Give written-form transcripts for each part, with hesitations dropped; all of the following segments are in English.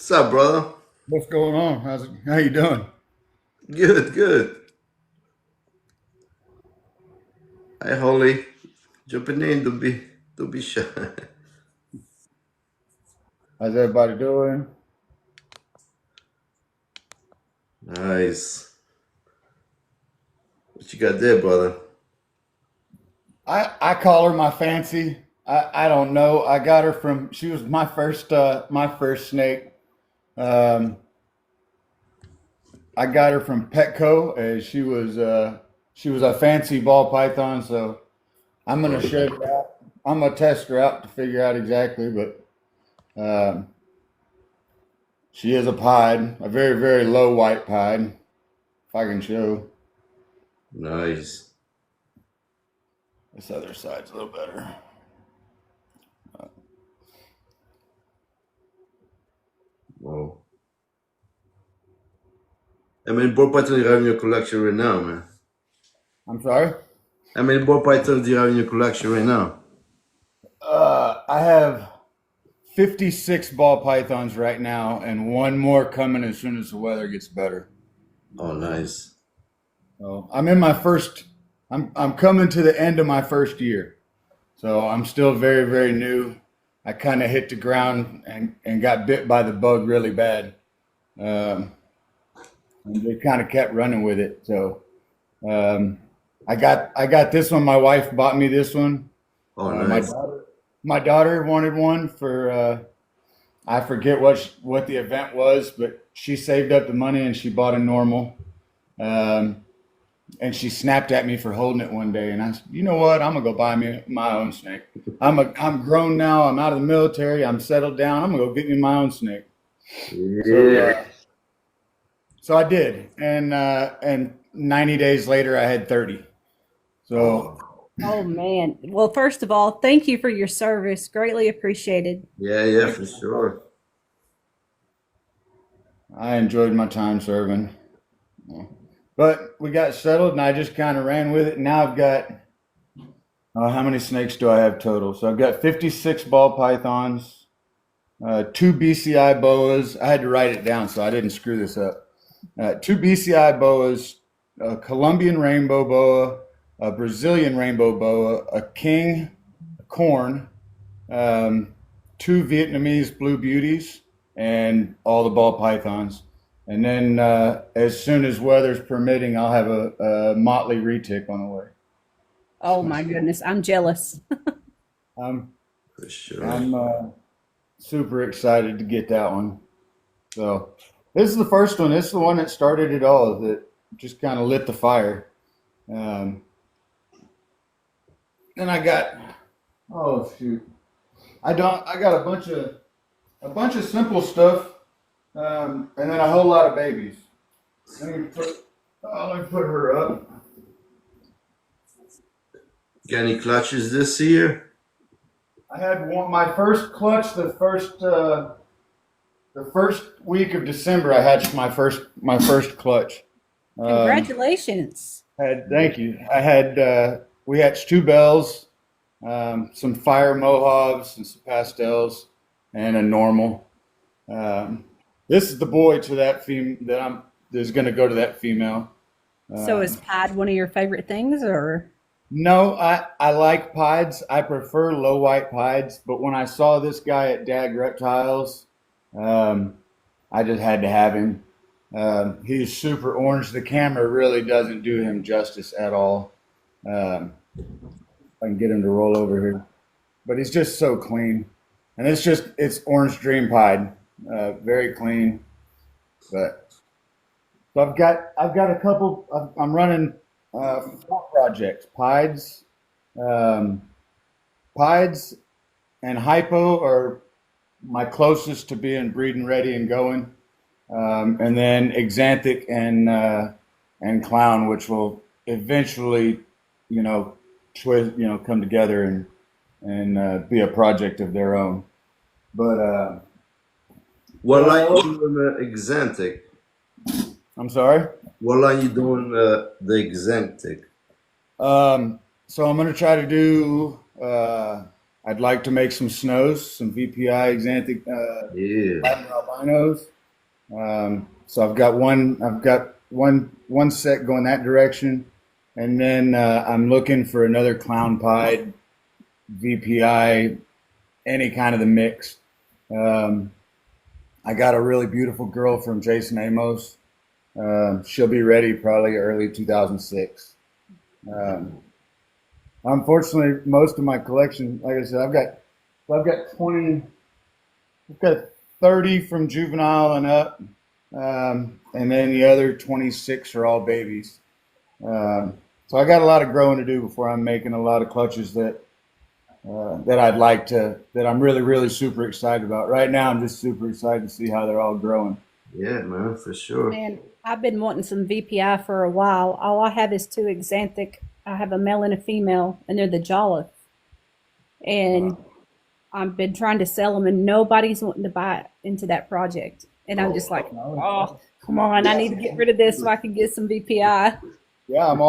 What's up, brother? What's going on? How you doing? Good, good. Hi, Holly. Jumping in, don't be shy. How's everybody doing? Nice. What you got there, brother? I call her my fancy. I don't know. I got her from she was my first snake. Um, I got her from Petco as she was a fancy ball python. So I'm gonna Oh, shake her out. I'm gonna test her out to figure out exactly, but um, she is a pied, a very very low white pied. If I can show nice. this other side's a little better. Wow. How many ball pythons do you have in your collection right now, man? I'm sorry. How many ball pythons do you have in your collection right now? I have 56 ball pythons right now, and one more coming as soon as the weather gets better. Oh, nice. So I'm in my first. I'm coming to the end of my first year, so I'm still very very new. I kind of hit the ground and got bit by the bug really bad, um, and they kind of kept running with it. So um, I got this one. My wife bought me this one. Oh, Uh, nice. my daughter wanted one for I forget what the event was, but she saved up the money and she bought a normal. Um, and she snapped at me for holding it one day, and I said, "You know what? I'm gonna go buy me my own snake. I'm grown now. I'm out of the military. I'm settled down. I'm gonna go get me my own snake." So Yeah. so I did, and 90 days later, I had 30. So Oh, Oh man. Well, first of all, thank you for your service. Greatly appreciated. yeah, yeah, for sure. I enjoyed my time serving. But we got settled, and I just kind of ran with it. Now I've got how many snakes do I have total? So I've got 56 ball pythons, two BCI boas. I had to write it down so I didn't screw this up. Two BCI boas, a Colombian rainbow boa, a Brazilian rainbow boa, a king a corn, um, two Vietnamese blue beauties, and all the ball pythons. And then as soon as weather's permitting, I'll have a motley retic on the way. Oh my goodness, I'm jealous. I'm For sure. I'm super excited to get that one. So this is the first one. This is the one that started it all. That just kind of lit the fire. Um, then I got oh shoot, I got a bunch of simple stuff, and then a whole lot of babies. Let me put let me put her up. Got any clutches this year? I had one my first clutch the first week of December. I hatched my first clutch. Um, Congratulations. Had thank you. I had we hatched two bells, some fire mohavs and some pastels, and a normal. Um, this is the boy to that that I'm that's going to go to that female. So is Um, pied one of your favorite things or no, I like pieds. I prefer low white pieds, but when I saw this guy at Dag Reptiles, um, I just had to have him. He's super orange. The camera really doesn't do him justice at all. I can get him to roll over here, but he's just so clean, and it's orange dream pied, very clean. But so I've got a couple. I'm running four projects: um, pieds, and hypo are my closest to being breeding ready and going. And then Exanthic and Clown, which will eventually, you know, come together and be a project of their own. But What line you well, doing Exantic? I'm sorry. What line you doing the Exantic? So I'm gonna try to do. I'd like to make some snows, some VPI Xanthic Yeah. lavender albinos. So I've got one set going that direction, and then I'm looking for another clown pied VPI, any kind of the mix. Um, I got a really beautiful girl from Jason Amos. She'll be ready probably early 2006. Um, Unfortunately, most of my collection, like I said, I've got 20, I've got 30 from juvenile and up, and then the other 26 are all babies. So I got a lot of growing to do before I'm making a lot of clutches that I'm really, really super excited about. Right now, I'm just super excited to see how they're all growing. Yeah, man, for sure. Man, I've been wanting some VPI for a while. All I have is two Xanthic. I have a male and a female, and they're the Jolliffe. And I've been trying to sell them, and nobody's wanting to buy into that project. And I'm just like, oh, come on, I need to get rid of this so I can get some VPI. Yeah, I'm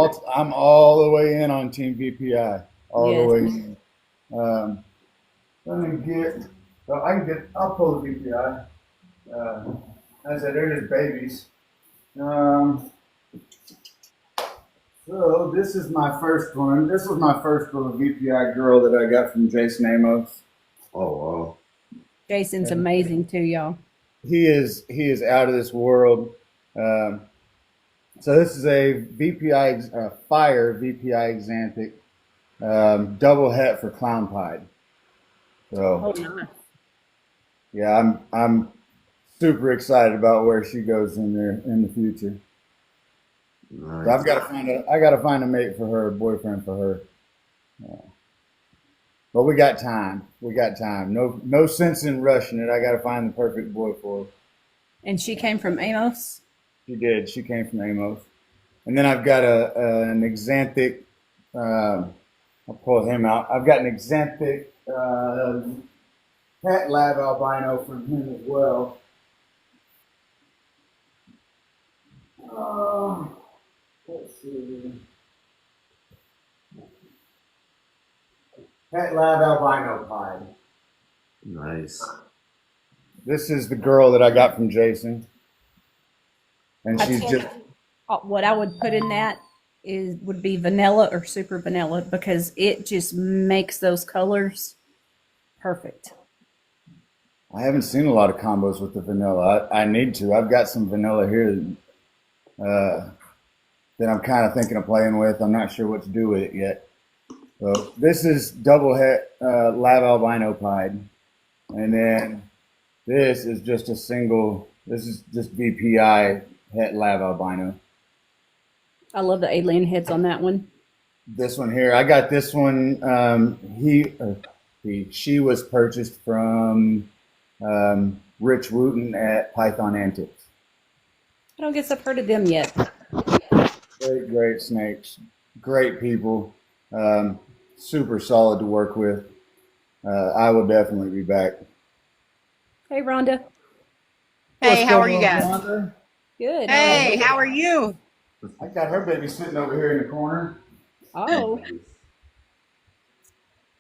all the way in on Team VPI, all the Yes. way in. Let me get. Well, I'll pull the VPI. As I said, they're just babies. So this is my first one. This was my first little VPI girl that I got from Jason Amos. Oh, wow. Jason's amazing too, y'all. He is out of this world. So this is a VPI fire VPI Xanthic double het for clown pied. Oh, So nice. yeah, I'm super excited about where she goes in there in the future. Nice. So I gotta find a mate for her, a boyfriend for her. But we got time. We got time. No sense in rushing it. I gotta find the perfect boy for her. And she came from Amos. She did. She came from Amos. And then I've got an Xanthic. I'll pull him out. I've got an Xanthic Pet Lab albino from him as well. Let's see. Pet Lab albino pied. Nice. This is the girl that I got from Jason. And I she's tell just you, what I would put in that would be vanilla or super vanilla because it just makes those colors perfect. I haven't seen a lot of combos with the vanilla. I need to. I've got some vanilla here that I'm kind of thinking of playing with. I'm not sure what to do with it yet. So this is double het lab albino pied, and then this is just a single. This is just VPI het lab albino. I love the alien heads on that one. This one here, I got this one. She was purchased from Rich Wooten at Python Antics. I don't guess I've heard of them yet. Great snakes, great people, super solid to work with. I will definitely be back. Hey, Rhonda. Hey, how are you going on, guys? Rhonda? Good. Hey, how are you? I got her baby sitting over here in the corner. Oh,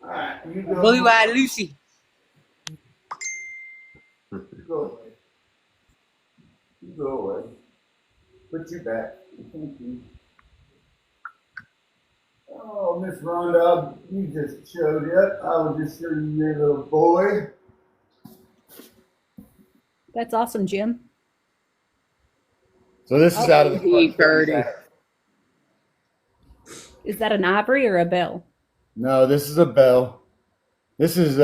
All right, you go. Blue Eyed Lucy. Go away. You go away. Put you back. Thank you. Oh, Miss Rhonda, you just showed up. I was just showing you your little boy. that's awesome, Jim. So this is out of the Hey, Birdie. Is that an ivory or a bell? No, this is a bell. This is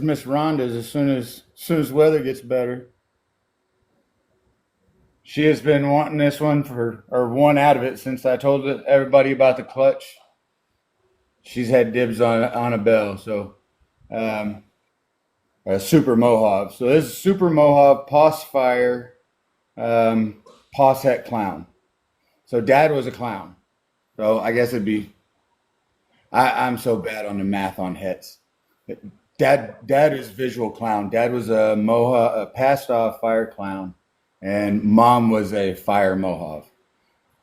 Miss Rhonda's as soon as weather gets better. She has been wanting this one or one out of it since I told everybody about the clutch. She's had dibs on a bell, so a Super Mohawk. So this is Super Mohawk Pos Fire Pos Het Clown. So Dad was a clown. So I guess it'd be. I'm so bad on the math on hets. Dad is visual clown. Dad was a Mohawk, a passed off fire clown, and Mom was a fire Mohawk.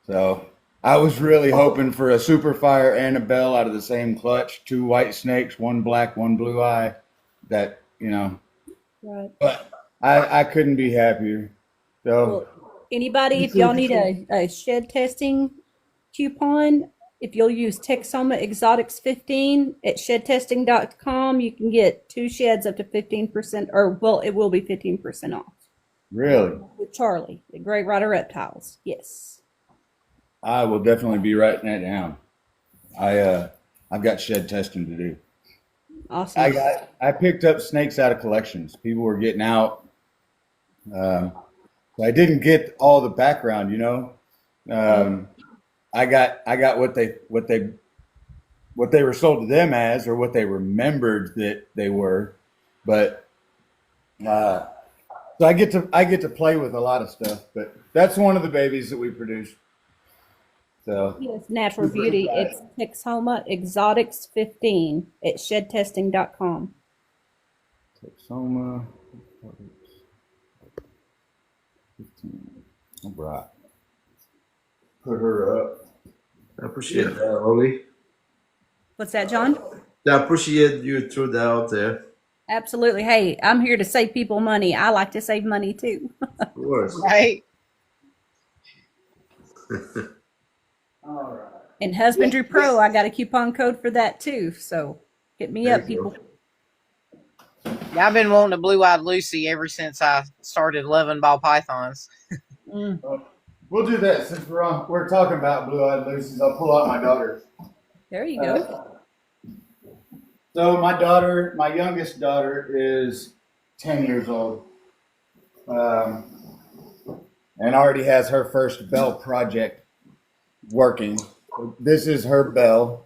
So I was really hoping for a super fire and a bell out of the same clutch, 2 white snakes, 1 black, 1 blue eye. That, Right. but I couldn't be happier. So Well, anybody, if y'all need a shed testing coupon, if you'll use Texoma Exotics 15 at shedtesting.com, you can get 2 sheds up to 15%, or well, it will be 15% off really, with Charlie, the Great Rider Reptiles. Yes. I will definitely be writing that down. I've got shed testing to do. Awesome. I picked up snakes out of collections. People were getting out. I didn't get all the background, I got what they were sold to them as, or what they remembered that they were, but so I get to play with a lot of stuff. But that's one of the babies that we produce. So Yes, Natural Beauty. It's Texoma Exotics 15 at shedtesting.com. Texoma 15. All right. Put her up. I appreciate that, Holly. What's that, John? I appreciate you threw that out there. Absolutely. Hey, I'm here to save people money. I like to save money too. Of course. Right. All right. And Husbandry Pro, I got a coupon code for that too. So hit me up, Thank you. people. Yeah, I've been wanting a blue-eyed Lucy ever since I started loving ball pythons. We'll do that since we're talking about blue-eyed Lucy's. I'll pull out my daughter. There you go. So my youngest daughter is 10 years old, and already has her first bell project working. This is her bell.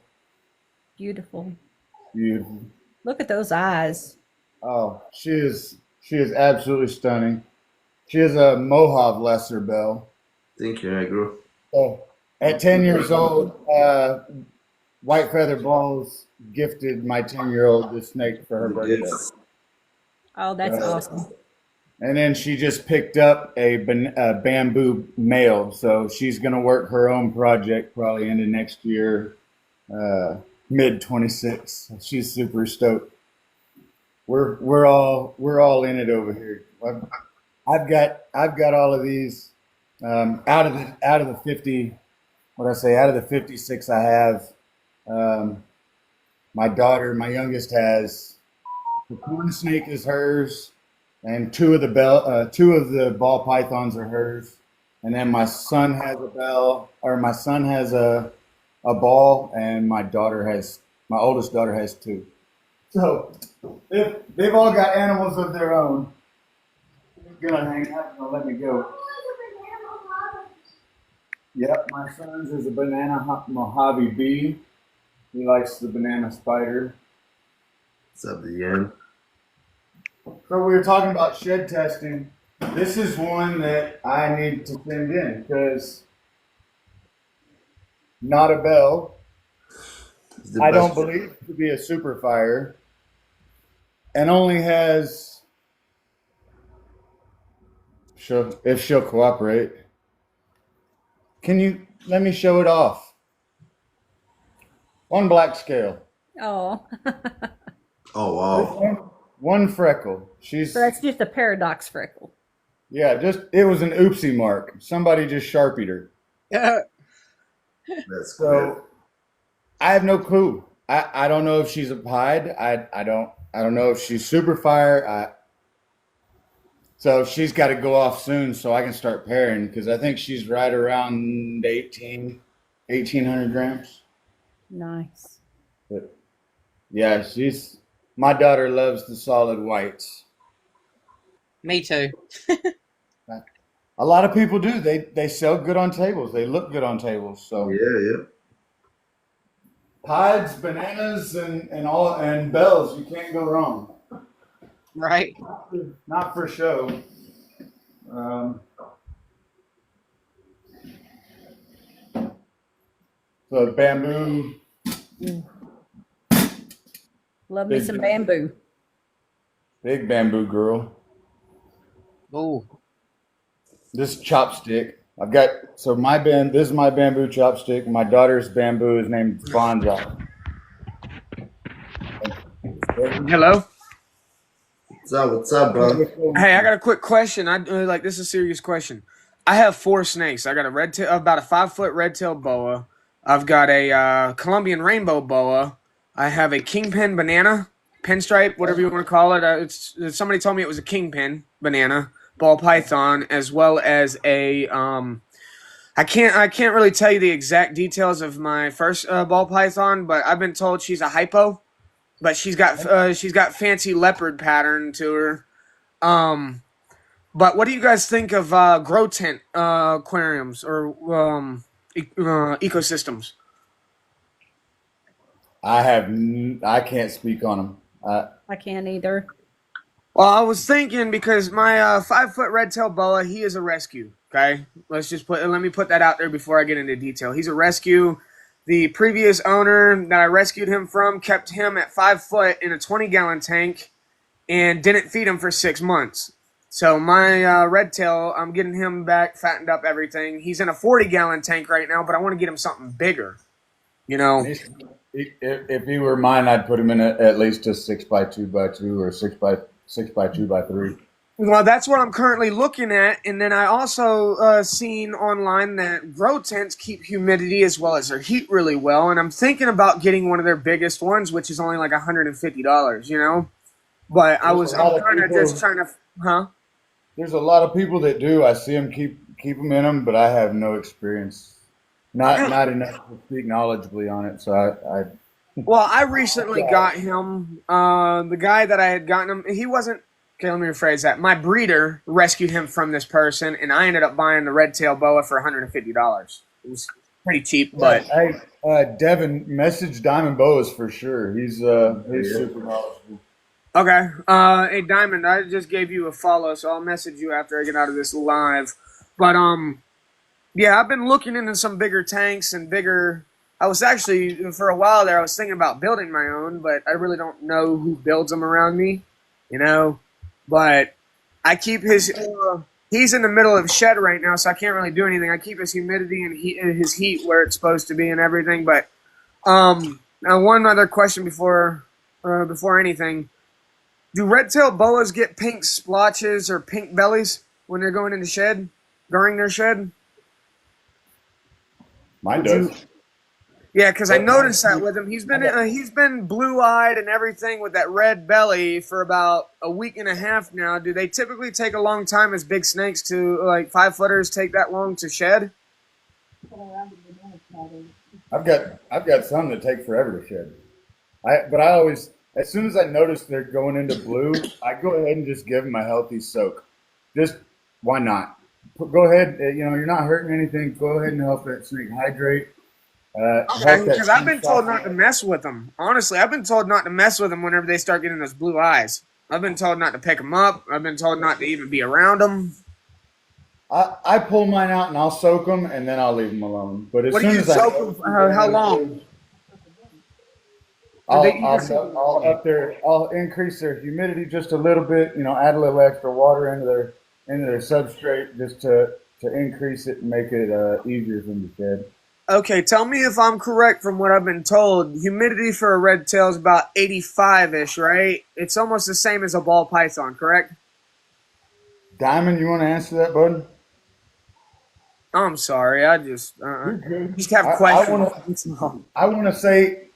Beautiful. Beautiful. Look at those eyes. Oh, she is absolutely stunning. She is a Mojave lesser bell. Thank you, Agro. So at 10 years old, White Feather Balls gifted my 10-year-old this snake for her birthday. Yes. Oh, that's awesome. And then she just picked up a bamboo male. So she's going to work her own project probably into next year, mid 26. She's super stoked. We're all in it over here. I've got all of these out of the 50. Out of the 56 I have, my youngest has the corn snake is hers, and two of the ball pythons are hers, and then my son has a ball, and my oldest daughter has 2. So they've all got animals of their own. They're gonna hang out and let me go. Yep, my son's is a banana Mojave bee. He likes the banana spider. What's up, Deanne? So we were talking about shed testing. This is one that I need to send in because not a bell. It's the I don't best. believe to be a super fire, and only has, if she'll cooperate. Can you let me show it off? 1 black scale. Oh, Oh, wow. One freckle. so that's just a paradox freckle. It was an oopsie mark. Somebody just sharpied her. That's good. So I have no clue. I don't know if she's a pied. I don't know if she's super fire. So she's got to go off soon so I can start pairing because I think she's right around 1,800 grams. Nice. But yeah, my daughter loves the solid whites. Me too. A lot of people do. They sell good on tables. They look good on tables. So Yeah. pieds, bananas, and bells, you can't go wrong. Right. Not for show. So bamboo, Love me some bamboo. big bamboo girl. Ooh. This chopstick. I've got so my this is my bamboo chopstick. My daughter's bamboo is named Bonsai. Hello. What's up, bro? Hey, I got a quick question. This is a serious question. I have 4 snakes. I got about a 5-foot red-tailed boa. I've got a Colombian rainbow boa. I have a kingpin banana, pinstripe, whatever you want to call it. Somebody told me it was a kingpin banana ball python, as well as a I can't really tell you the exact details of my first ball python, but I've been told she's a hypo. But she's got fancy leopard pattern to her. But what do you guys think of grow tent aquariums or ecosystems? I can't speak on them. I can't either. Well, I was thinking because my 5-foot red-tailed boa, he is a rescue. Okay, let me put that out there before I get into detail. He's a rescue. The previous owner that I rescued him from kept him at 5 foot in a 20-gallon tank and didn't feed him for 6 months. So my red tail, I'm getting him back, fattened up, everything. He's in a 40-gallon tank right now, but I want to get him something bigger. You know, If he were mine, I'd put him in at least a 6x2x2 or 6x2x3. well, that's what I'm currently looking at. And then I also seen online that grow tents keep humidity as well as their heat really well. And I'm thinking about getting one of their biggest ones, which is only like $150, you know? But I'm kind of just trying to, There's a lot of people that do. I see them keep them in them, but I have no experience. Not enough to speak knowledgeably on it. So I Well, I recently got him. The guy that I had gotten him, he wasn't. Okay, let me rephrase that. My breeder rescued him from this person, and I ended up buying the red tail boa for $150. It was pretty cheap, but hey, Devin, message Diamond Boas for sure. He's super knowledgeable. okay. Hey Diamond, I just gave you a follow, so I'll message you after I get out of this live. But yeah, I've been looking into some bigger tanks and bigger. I was actually for a while there. I was thinking about building my own, but I really don't know who builds them around me, you know. But I keep his. He's in the middle of shed right now, so I can't really do anything. I keep his humidity and his heat where it's supposed to be and everything. But now one other question before anything: do red-tailed boas get pink splotches or pink bellies when they're going in the shed during their shed? Mine does. Yeah, because I noticed that with him. He's been blue-eyed and everything with that red belly for about a week and a half now. Do they typically take a long time as big snakes to, like 5-footers, take that long to shed? I've got some that take forever to shed. But I always, as soon as I notice they're going into blue, I go ahead and just give them a healthy soak. Just why not? Go ahead. You're not hurting anything. Go ahead and help that snake hydrate. Because I've been told not to mess with them. Honestly, I've been told not to mess with them whenever they start getting those blue eyes. I've been told not to pick them up. I've been told not to even be around them. I pull mine out and I'll soak them and then I'll leave them alone. But as What do soon you as soak them for? How long? I'll increase their humidity just a little bit. Add a little extra water into their substrate just to increase it and make it easier for them to shed. Okay, tell me if I'm correct from what I've been told. Humidity for a red tail is about 85-ish, right? It's almost the same as a ball python, correct? Diamond, you want to answer that, bud? I'm sorry, I just have questions. I want to say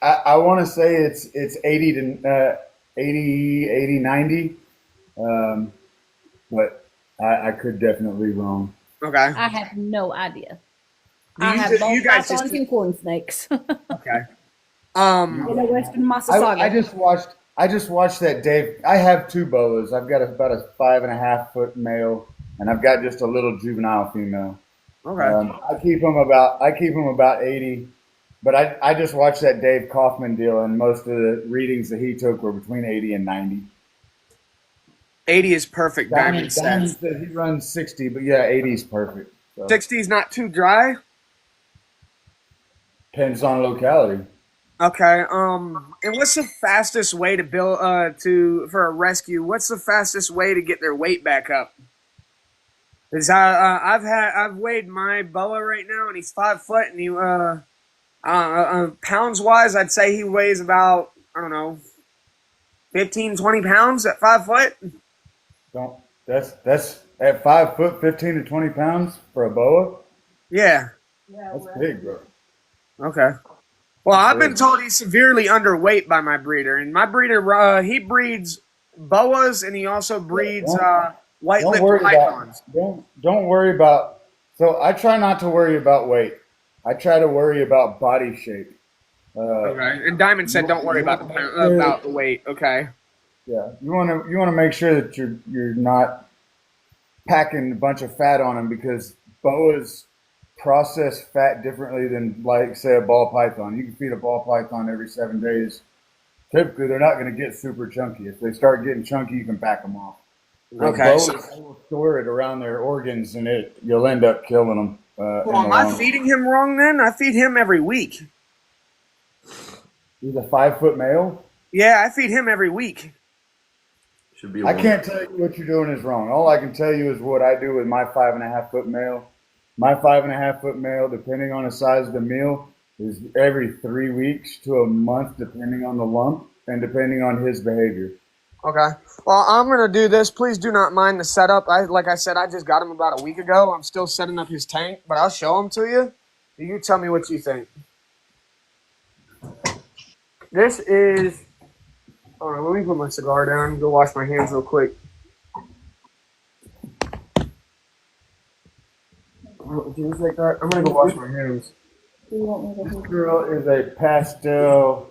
it's 80 to 80, 90, but I could definitely be wrong. Okay. I have no idea. I have you both guys pythons and corn snakes. Okay. In the Western Massasauga. I just watched that Dave. I have 2 boas. I've got about a 5.5-foot male, and I've got just a little juvenile female. Okay. I keep them about 80, but I just watched that Dave Kaufman deal, and most of the readings that he took were between 80 and 90. 80 is perfect. Diamond said he runs 60, but yeah, 80 is perfect. So. 60 is not too dry. Depends on locality. Okay. And what's the fastest way to build for a rescue? What's the fastest way to get their weight back up? Is I've weighed my boa right now, and he's 5 foot, and he pounds wise, I'd say he weighs about, I don't know, 15, 20 pounds at 5 foot. Don't. That's at 5 foot, 15 to 20 pounds for a boa. Yeah. That's big, bro. Okay. Well, I've been told he's severely underweight by my breeder, and my breeder he breeds boas, and he also breeds white-lipped pythons. Don't worry about. So I try not to worry about weight. I try to worry about body shape. Okay. And Diamond said, "Don't worry about the weight." Okay. Yeah, you want to make sure that you're not packing a bunch of fat on them, because boas process fat differently than, like, say, a ball python. You can feed a ball python every 7 days. Typically, they're not going to get super chunky. If they start getting chunky, you can back them off. Okay. Boas will store it around their organs, and you'll end up killing them. Well, am I feeding him wrong then? I feed him every week. He's a 5 foot male. Yeah, I feed him every week. Should be. I can't tell you what you're doing is wrong. All I can tell you is what I do with my 5.5 foot male. My 5.5 foot male, depending on the size of the meal, is every 3 weeks to a month, depending on the lump and depending on his behavior. Okay. Well, I'm gonna do this. Please do not mind the setup. Like I said, I just got him about a week ago. I'm still setting up his tank, but I'll show him to you. You tell me what you think. This is. Hold on, let me put my cigar down and go wash my hands real quick. Do you think that? I'm gonna go wash my hands. This girl is a pastel.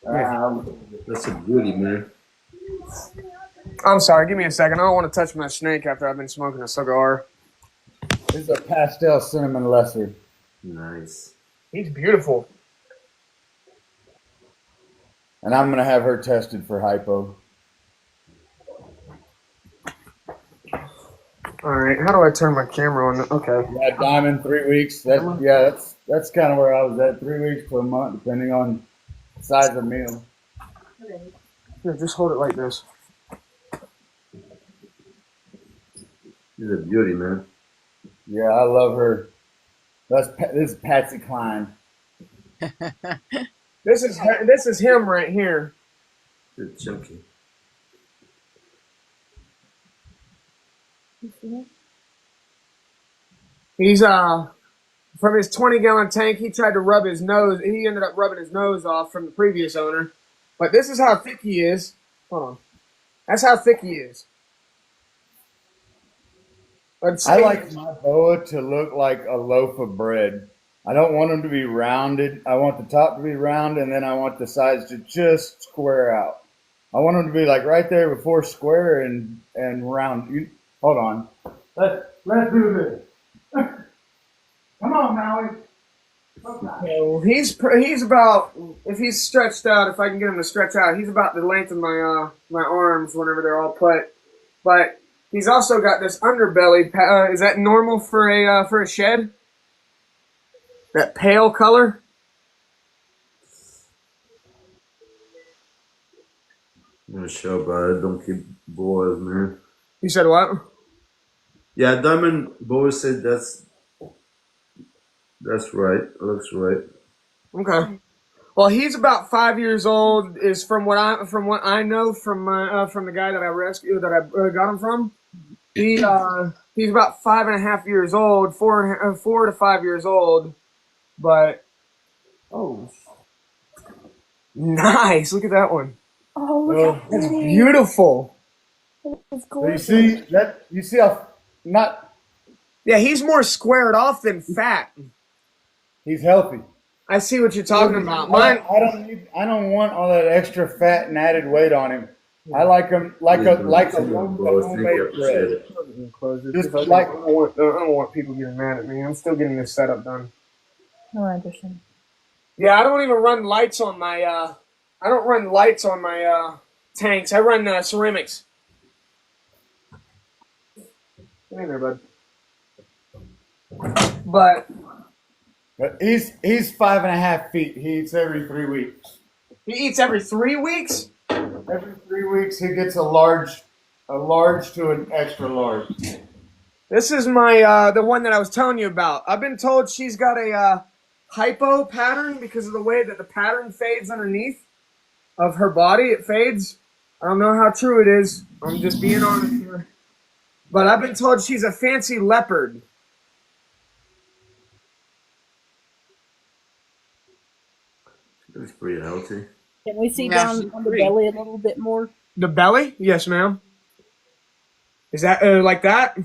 That's a beauty, man. I'm sorry. Give me a second. I don't want to touch my snake after I've been smoking a cigar. This is a pastel cinnamon lesser. Nice. He's beautiful. And I'm going to have her tested for hypo. All right. How do I turn my camera on? Okay. Yeah, Diamond, 3 weeks. That's kind of where I was at. 3 weeks to a month, depending on the size of the meal. Here, just hold it like this. She's a beauty, man. Yeah, I love her. This is Patsy Cline. This is him right here. It's chunky. He's from his 20-gallon tank. He tried to rub his nose. He ended up rubbing his nose off from the previous owner. But this is how thick he is. Hold on. That's how thick he is. I like my boa to look like a loaf of bread. I don't want them to be rounded. I want the top to be round, and then I want the sides to just square out. I want them to be like right there before square and round. Hold on. Let's do this. Come on, Maui. So he's about, if he's stretched out, if I can get him to stretch out, he's about the length of my my arms whenever they're all put. But he's also got this underbelly. Is that normal for a shed? That pale color. I'm gonna show, but I don't keep boas, man. You said what? Yeah, Diamond Boa said that's right. Looks right. Okay. Well, he's about 5 years old. Is from what I know from the guy that I rescued that I got him from. He's about 5.5 years old, 4 to 5 years old. But nice! Look at that one. Oh, look how That's pretty. beautiful. It's So you gorgeous. see that? You see how not? Yeah, he's more squared off than fat. He's healthy. I see what you're talking about. I don't want all that extra fat and added weight on him. I like him like a Boas, homemade thank you, appreciate bread. it. Close it. Just I like- don't want people getting mad at me. I'm still getting this setup done. No, I understand. Yeah, I don't even run lights on my. I don't run lights on my tanks. I run ceramics. Get in there, bud. But But he's 5.5 feet. He eats every 3 weeks. he eats every 3 weeks. Every 3 weeks he gets a large to an extra large. This is my the one that I was telling you about. I've been told she's got a hypo pattern because of the way that the pattern fades underneath of her body. It fades. I don't know how true it is. I'm just being honest here. But I've been told she's a fancy leopard. Looks pretty healthy. Can we see Yeah, down she's on the pretty. belly a little bit more? The belly? Yes, ma'am. Is that like that?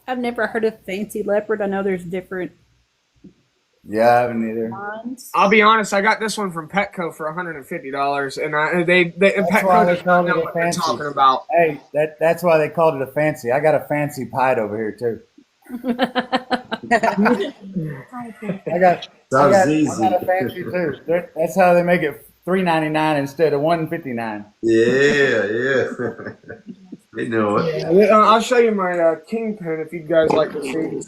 I've never heard of fancy leopard. I know there's different Yeah, I haven't either. kinds. I'll be honest. I got this one from Petco for $150, and they That's why Petco they does call not it know a what they're fancy. talking about. Hey, that's why they called it a fancy. I got a fancy pied over here too. I got Sounds I easy. got a fancy too. That's how they make it $3.99 instead of $1.59. Yeah. They know it. I'll show you my kingpin if you guys like to see.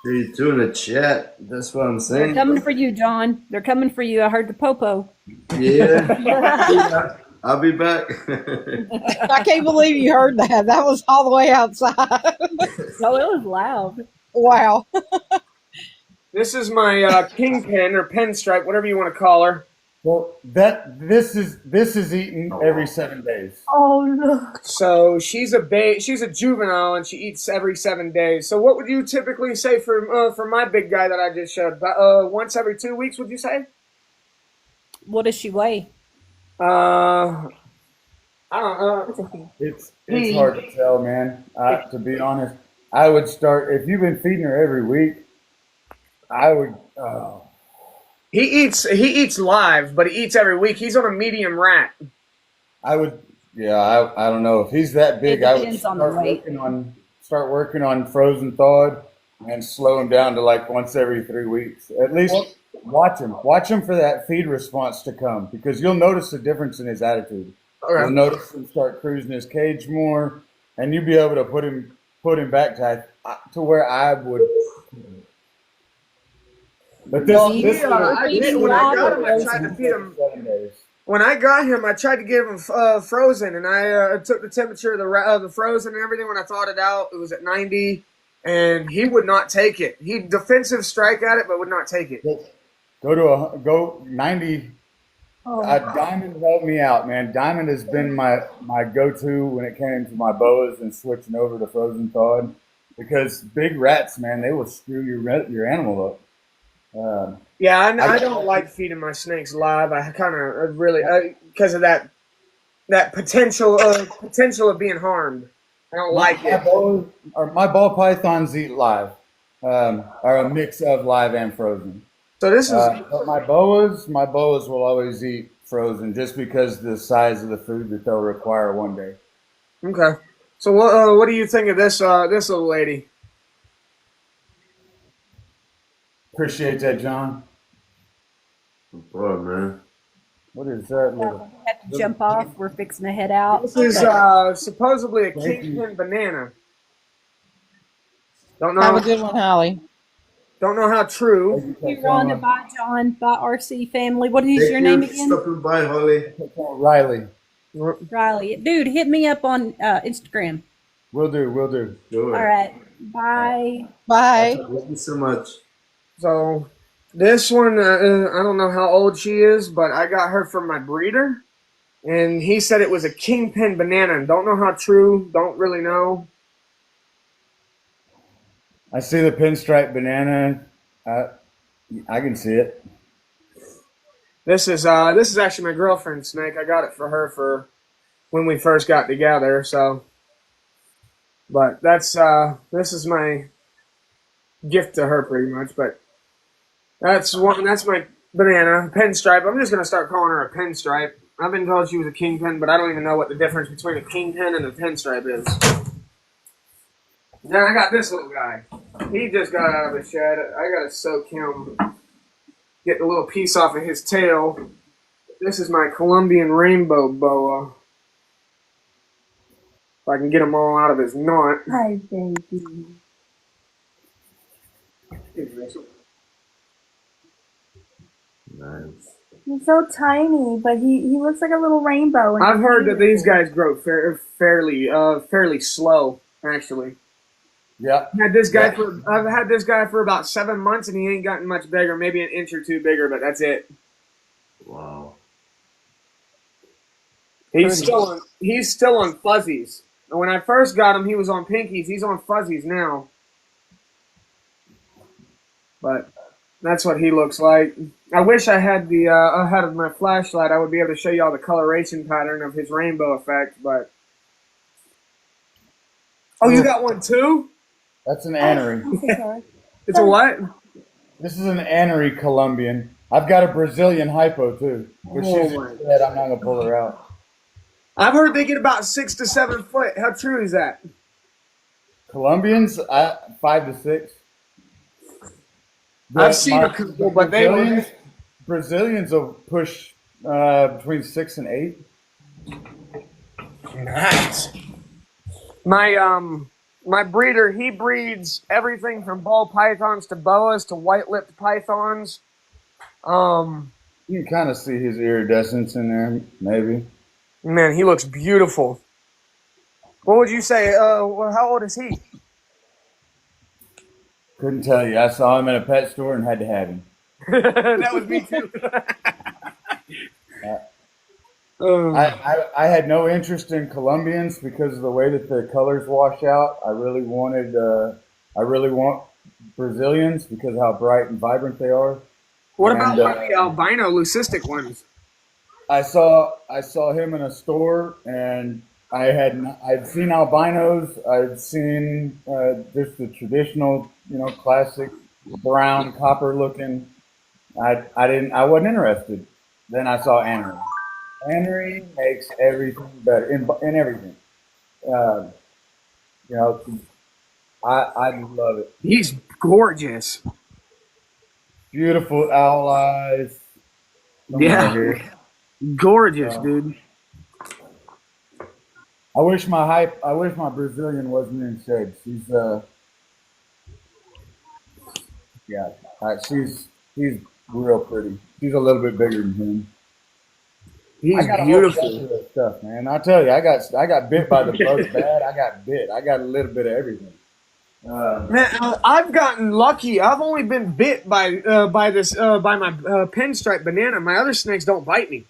See two in the chat. That's what I'm They're saying. coming for you, John. They're coming for you. I heard the popo. Yeah. I'll be back. I can't believe you heard that. That was all the way outside. Oh, it was loud. Wow. This is my kingpin or pinstripe, whatever you want to call her. Well, this is eaten every 7 days. Oh, look. So she's a juvenile and she eats every 7 days. So what would you typically say for my big guy that I just showed? Once every 2 weeks, would you say? What does she weigh? I don't know. It's hard to tell, man. To be honest, I would start if you've been feeding her every week. I would. He eats live, but he eats every week. He's on a medium rat. I would. Yeah, I don't know if he's that big. It I would depends on the weight. start working on frozen thawed and slow him down to like once every 3 weeks. At least watch him for that feed response to come because you'll notice a difference in his attitude. Okay. You'll notice him start cruising his cage more, and you'll be able to put him back to where I would. But this Well, this when I got him, I tried to feed him. 7 days. When I got him, I tried to give him frozen, and I took the temperature of the frozen and everything. When I thawed it out, it was at 90, and he would not take it. He defensive strike at it, but would not take it. Go 90. Diamond helped me out, man. Diamond has been my go-to when it came to my boas and switching over to frozen thawed because big rats, man, they will screw your animal up. Yeah, I don't like feeding my snakes live. I kind of really because of that potential of being harmed. I don't like it. My ball pythons eat live, are a mix of live and frozen. So this is But my boas will always eat frozen just because the size of the food that they'll require one day. okay. So what do you think of this little lady? Appreciate that, John. Boy, man. What is that little? We have to jump off. We're fixing to head out. This is supposedly a Thank you. kingpin banana. Don't Have a know. good one, Holly. Don't know how true. You're on to Bye John, Bye RC family. What is Thank your you name for again? stopping by, Holly. Riley. Riley. Dude, hit me up on Instagram. Will do. Sure. All right. Bye. Bye. Thank you so much. So this one, I don't know how old she is, but I got her from my breeder, and he said it was a kingpin banana. And don't know how true. Don't really know. I see the pinstripe banana. I can see it. This is actually my girlfriend's snake. I got it for her for when we first got together. So, but this is my gift to her pretty much. But that's my banana pinstripe. I'm just gonna start calling her a pinstripe. I've been told she was a kingpin, but I don't even know what the difference between a kingpin and a pinstripe is. Then I got this little guy. He just got out of the shed. I gotta soak him, get the little piece off of his tail. This is my Colombian rainbow boa. If I can get him all out of his knot. Hi, baby. Nice. He's so tiny, but he looks like a little rainbow. And I've he's heard that these beautiful. guys grow fairly slow. Actually, Yeah. Yeah. I've had this guy for about 7 months, and he ain't gotten much bigger. Maybe an inch or two bigger, but that's it. Wow. He's still on fuzzies. And when I first got him, he was on pinkies. He's on fuzzies now. But that's what he looks like. I wish I had I had my flashlight. I would be able to show you all the coloration pattern of his rainbow effect. But you got one too? That's an Oh, anery. I'm so sorry. It's a what? This is an anery Colombian. I've got a Brazilian hypo too, but Oh she's my. dead. I'm not gonna pull her out. I've heard they get about 6 to 7 foot. How true is that? Colombians, 5 to 6. I've seen a couple, but they were. Brazilians will push between 6 and 8. Nice. My breeder, he breeds everything from ball pythons to boas to white-lipped pythons. You can kind of see his iridescence in there, maybe. Man, he looks beautiful. What would you say? How old is he? Couldn't tell you. I saw him at a pet store and had to have him. That was me too. I had no interest in Colombians because of the way that the colors wash out. I really want Brazilians because of how bright and vibrant they are. What And, about the albino leucistic ones? I saw him in a store, and I'd seen albinos. I'd seen just the traditional, classic brown copper looking. I wasn't interested. Then I saw anery. Anery makes everything better in everything. You know, I love it. He's gorgeous. Beautiful owl eyes. Come Yeah. over here. Gorgeous, dude. I wish my Brazilian wasn't in shade. She's she's real pretty. She's a little bit bigger than him. He's I got a whole bunch beautiful. of that stuff, man. I tell you, I got bit by the bug bad. I got bit. I got a little bit of everything. Man, I've gotten lucky. I've only been bit by my pinstripe banana. My other snakes don't bite me.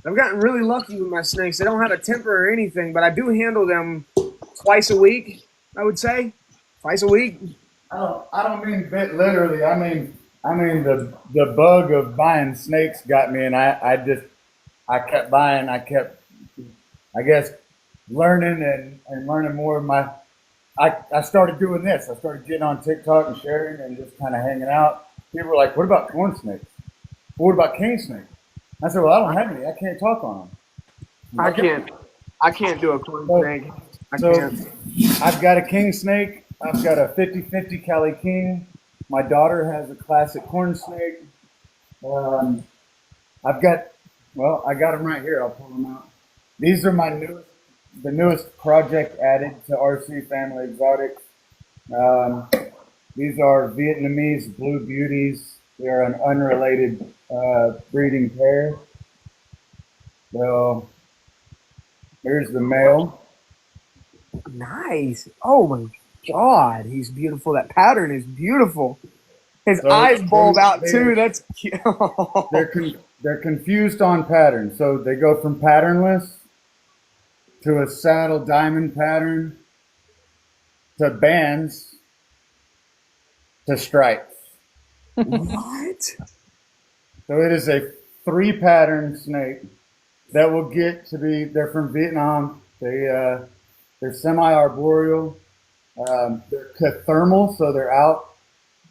I've gotten really lucky with my snakes. They don't have a temper or anything, but I do handle them twice a week. I would say twice a week. I don't mean bit literally. I mean the bug of buying snakes got me, and I kept buying. I kept, I guess, learning and learning more of my. I started doing this. I started getting on TikTok and sharing and just kind of hanging out. People were like, "What about corn snakes? What about cane snakes?" I said, "Well, I don't have any. I can't talk on them." I can't do a corn snake. I So can't. I've got a king snake. I've got a 50-50 Cali King. My daughter has a classic corn snake. I got them right here. I'll pull them out. These are the newest project added to RC Family Exotics. These are Vietnamese Blue Beauties. They are an unrelated breeding pair. So here's the male. Nice. Oh my God, he's beautiful. That pattern is beautiful. His So eyes bulb out they- too. That's cute. They're confused on pattern. So they go from patternless to a saddle diamond pattern to bands to stripes. What? So it is a 3 pattern snake that will get to be. They're from Vietnam. They're semi-arboreal. They're cathermal, so they're out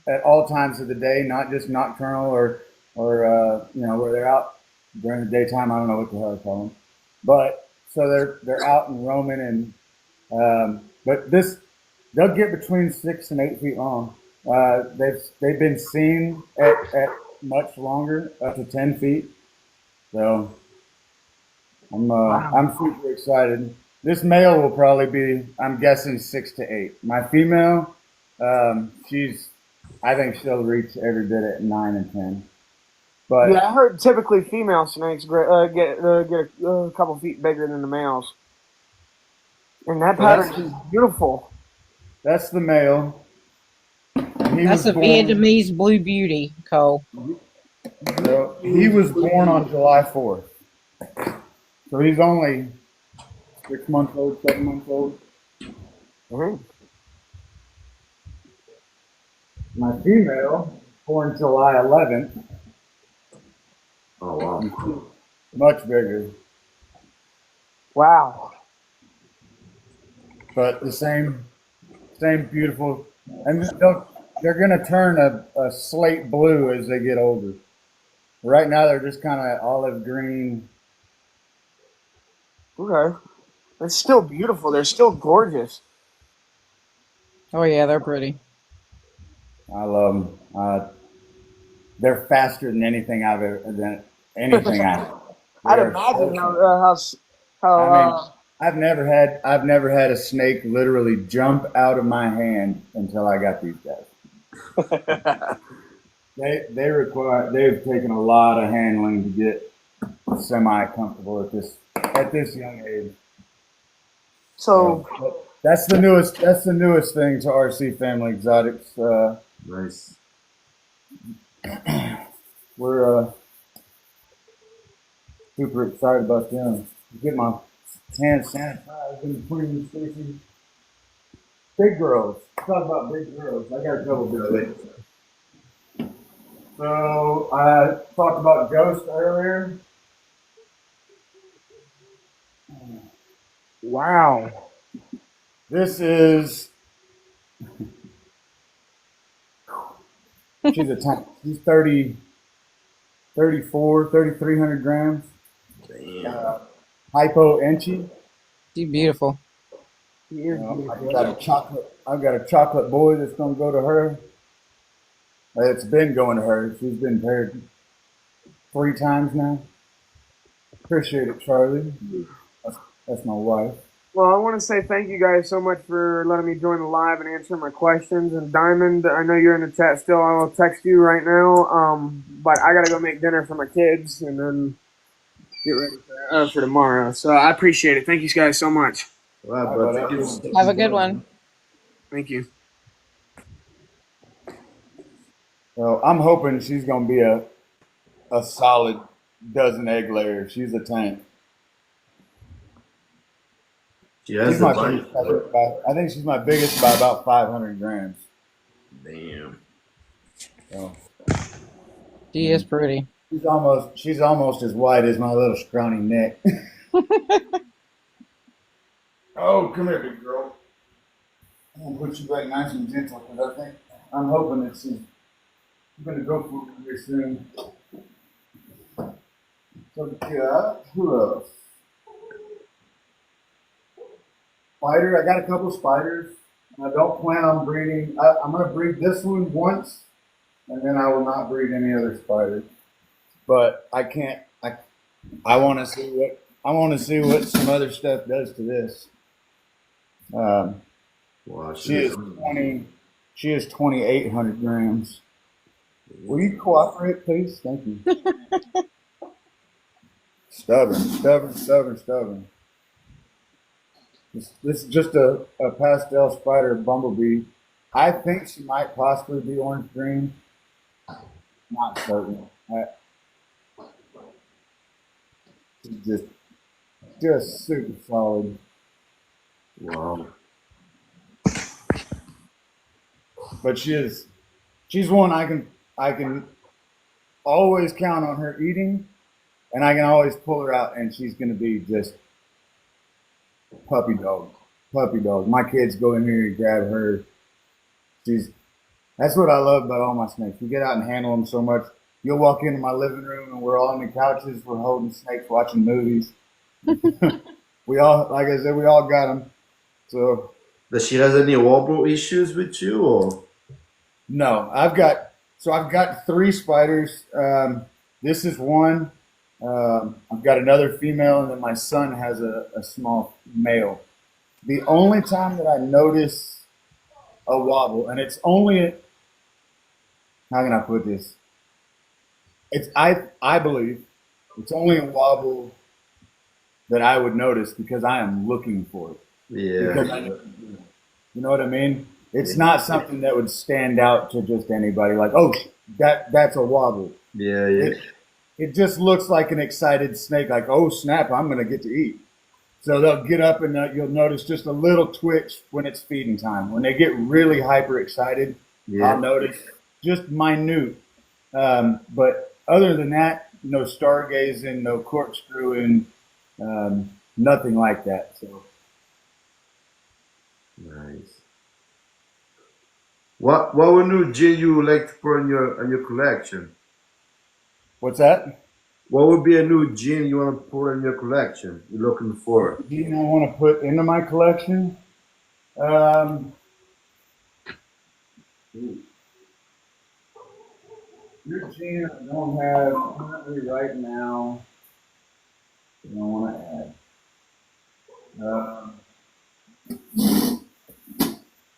at all times of the day, not just nocturnal or where they're out during the daytime. I don't know what the hell I call them, but so they're out and roaming but they'll get between 6 and 8 feet long. They've been seen at much longer, up to 10 feet. So I'm super excited. This male will probably be, I'm guessing, 6 to 8. My female, I think she'll reach every bit at 9 and 10. But Yeah, I heard typically female snakes get a couple feet bigger than the males, and that so pattern is beautiful. that's the male. And he That's was a born. Vietnamese blue beauty, Cole. So he was born on July 4th. So he's only 6 months old, 7 months old. Mhm. My female, born July 11th, Oh wow. much bigger, Wow. but the same beautiful. And they're gonna turn a slate blue as they get older. Right now they're just kind of olive green. Okay. They're still beautiful. They're still gorgeous. Oh yeah, they're pretty. I love them. They're faster than anything I've ever than anything I. I'd They're imagine so. how I mean, I've never had a snake literally jump out of my hand until I got these guys. They've taken a lot of handling to get semi comfortable at this young age. so But that's the newest thing to RC Family Exotics. Nice. We're super excited about them. Get my hands sanitized in between Stacy. Big girls. Talk about big girls. I got a couple big girls. So I talked about Ghost earlier. wow. This is she's a tank. She's 30, 34, 3,300 grams. Damn. Hypo inchy. She's beautiful. I've got a chocolate boy that's gonna go to her. It's been going to her. She's been paired 3 times now. Appreciate it, Charlie. That's my wife. Well, I want to say thank you guys so much for letting me join the live and answering my questions. And Diamond, I know you're in the chat still. I'll text you right now. But I gotta go make dinner for my kids and then get ready for tomorrow. So I appreciate it. Thank you guys so much. Wow, bro. Thank you. Have a good one. Thank you. So I'm hoping she's gonna be a solid dozen egg layer. She's a tank. She has She's the my bunny. biggest. I think she's my biggest by about 500 grams. Damn. So She is pretty. she's almost as wide as my little scrawny neck. Oh, come here, big girl. I'm gonna put you back nice and gentle because I'm hoping that she's gonna go for it here soon. So yeah, who else? Spider. I got a couple spiders. I don't plan on breeding. I'm gonna breed this one once, and then I will not breed any other spiders. But I can't. I want to see what some other stuff does to this. Wow. She is 20. She is 2,800 grams. Will you cooperate, please? Thank you. Stubborn. This is just a pastel spider bumblebee. I think she might possibly be orange green. Not certain. She's just super solid. Wow. But she's one I can always count on her eating, and I can always pull her out, and she's gonna be just puppy dog. My kids go in here and grab her. That's what I love about all my snakes. You get out and handle them so much. You'll walk into my living room and we're all on the couches. We're holding snakes, watching movies. We all, like I said, we all got them. So Does she has any wobble issues with you or? no, I've got 3 spiders. This is one. I've got another female, and then my son has a small male. The only time that I notice a wobble, and it's only, how can I put this? I believe it's only a wobble that I would notice because I am looking for it. Because Yeah. you know what I mean? It's not something that would stand out to just anybody. Like, oh, that's a wobble. Yeah, yeah. It just looks like an excited snake. Like, oh snap, I'm gonna get to eat. So they'll get up and you'll notice just a little twitch when it's feeding time. When they get really hyper excited, Yeah. I'll notice just minute. But other than that, no stargazing, no corkscrewing, nothing like that. So Nice. What new gin you would like to put on your collection? what's that? What would be a new gin you want to put in your collection? You're looking for? Gene I want to put into my collection. Um, Your gene I don't have currently right now. I don't want to add.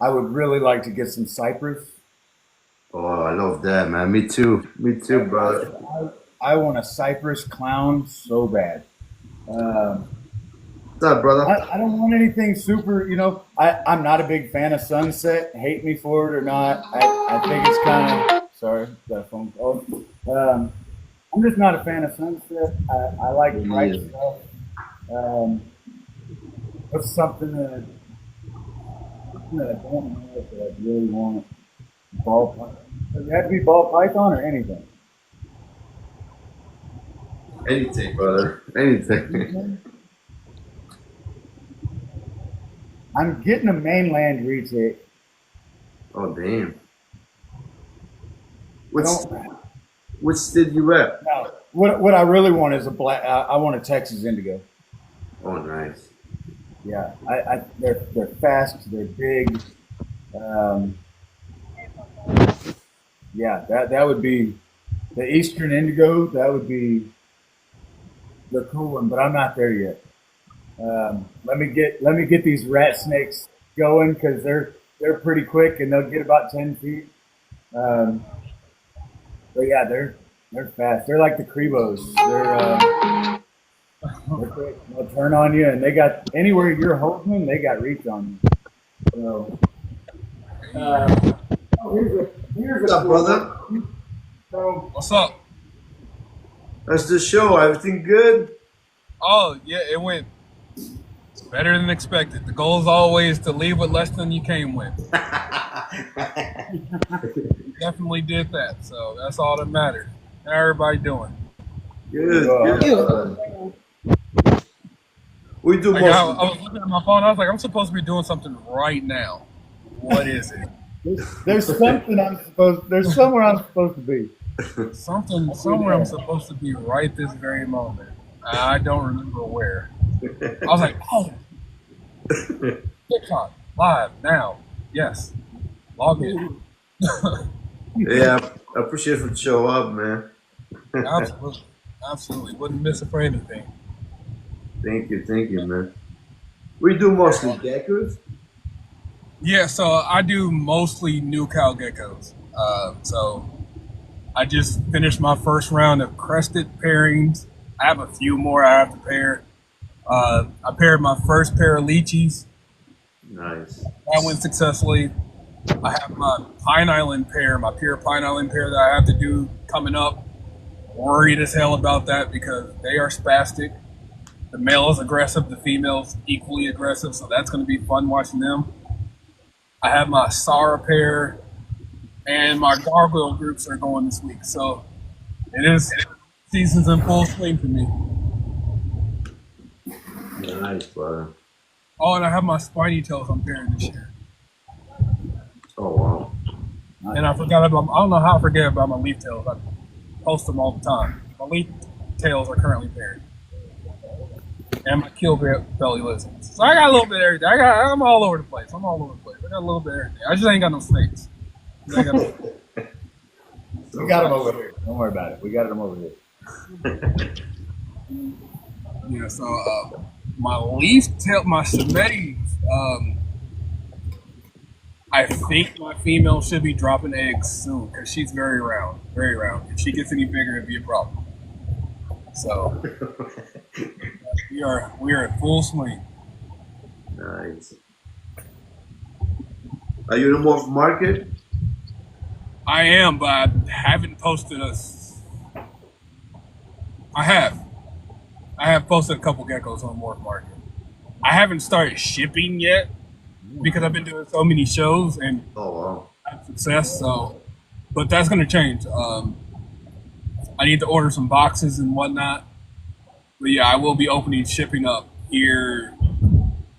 I would really like to get some cypress. Oh, I love that, man. Me too. Me too, brother. I want a cypress clown so bad. Um, What's up, brother? I don't want anything super, I'm not a big fan of sunset. Hate me for it or not. I think it's kind of, sorry, got a phone call. I'm just not a fan of sunset. I like bright Yeah. stuff. What's something that I don't know if I really want? Ball python. Does it have to be ball python or anything? Anything, brother. Anything. I'm getting a mainland retake. Oh, damn. I Which don't, which state you at? no, what I really want is a black. I want a Texas Indigo. Oh, nice. Yeah, they're fast, they're big. Um, yeah, that would be the Eastern Indigo. That would be the cool one, but I'm not there yet. Let me get these rat snakes going because they're pretty quick and they'll get about 10 feet. Um, but yeah, they're fast. They're like the Crebos. They're quick. They'll turn on you, and they got anywhere you're holding them, they got reach on you. So here's What's a up, brother? So What's up? That's the show. Everything good? Oh, yeah, it went better than expected. The goal is always to leave with less than you came with. Definitely did that, so that's all that matters. How everybody doing? Good. uh, Good. We do Like I mostly. was looking at my phone, I was like, I'm supposed to be doing something right now. What is it? there's something there's somewhere I'm supposed to be. Something somewhere I'm supposed to be right this very moment. I don't remember where. I was like, oh, TikTok live now. Yes, log in. Yeah, I appreciate you show up, man. Absolutely, absolutely. Wouldn't miss it for anything. Thank you, man. We do mostly geckos. Yeah, so I do mostly new cow geckos. So I just finished my first round of crested pairings. I have a few more I have to pair. I paired my first pair of lychees. Nice. That went successfully. I have my Pine Island pair, my pure Pine Island pair that I have to do coming up. Worried as hell about that because they are spastic. The male is aggressive, the female's equally aggressive, so that's going to be fun watching them. I have my Sara pair and my gargoyle groups are going this week, so it is season's in full swing for me. Nice, brother. Oh, and I have my spiny tails I'm pairing this year. Oh, wow. And I forgot about, I don't know how I forget about my leaf tails. I post them all the time. My leaf tails are currently paired. And my kill belly lizards. So I got a little bit of everything. I'm all over the place. I got a little bit of everything. I just ain't got no snakes. I got no- We got them over here. Don't worry about it. We got them over here. Yeah, so my leaf tail, my Semetes, I think my female should be dropping eggs soon because she's very round, very round. If she gets any bigger, it'd be a problem. So we are in full swing. Nice. Are you in the Morph market? I am, but I haven't posted us. I have posted a couple geckos on Morph Market. I haven't started shipping yet because I've been doing so many shows and Oh wow. had success. So, but that's gonna change. I need to order some boxes and whatnot. But yeah, I will be opening shipping up here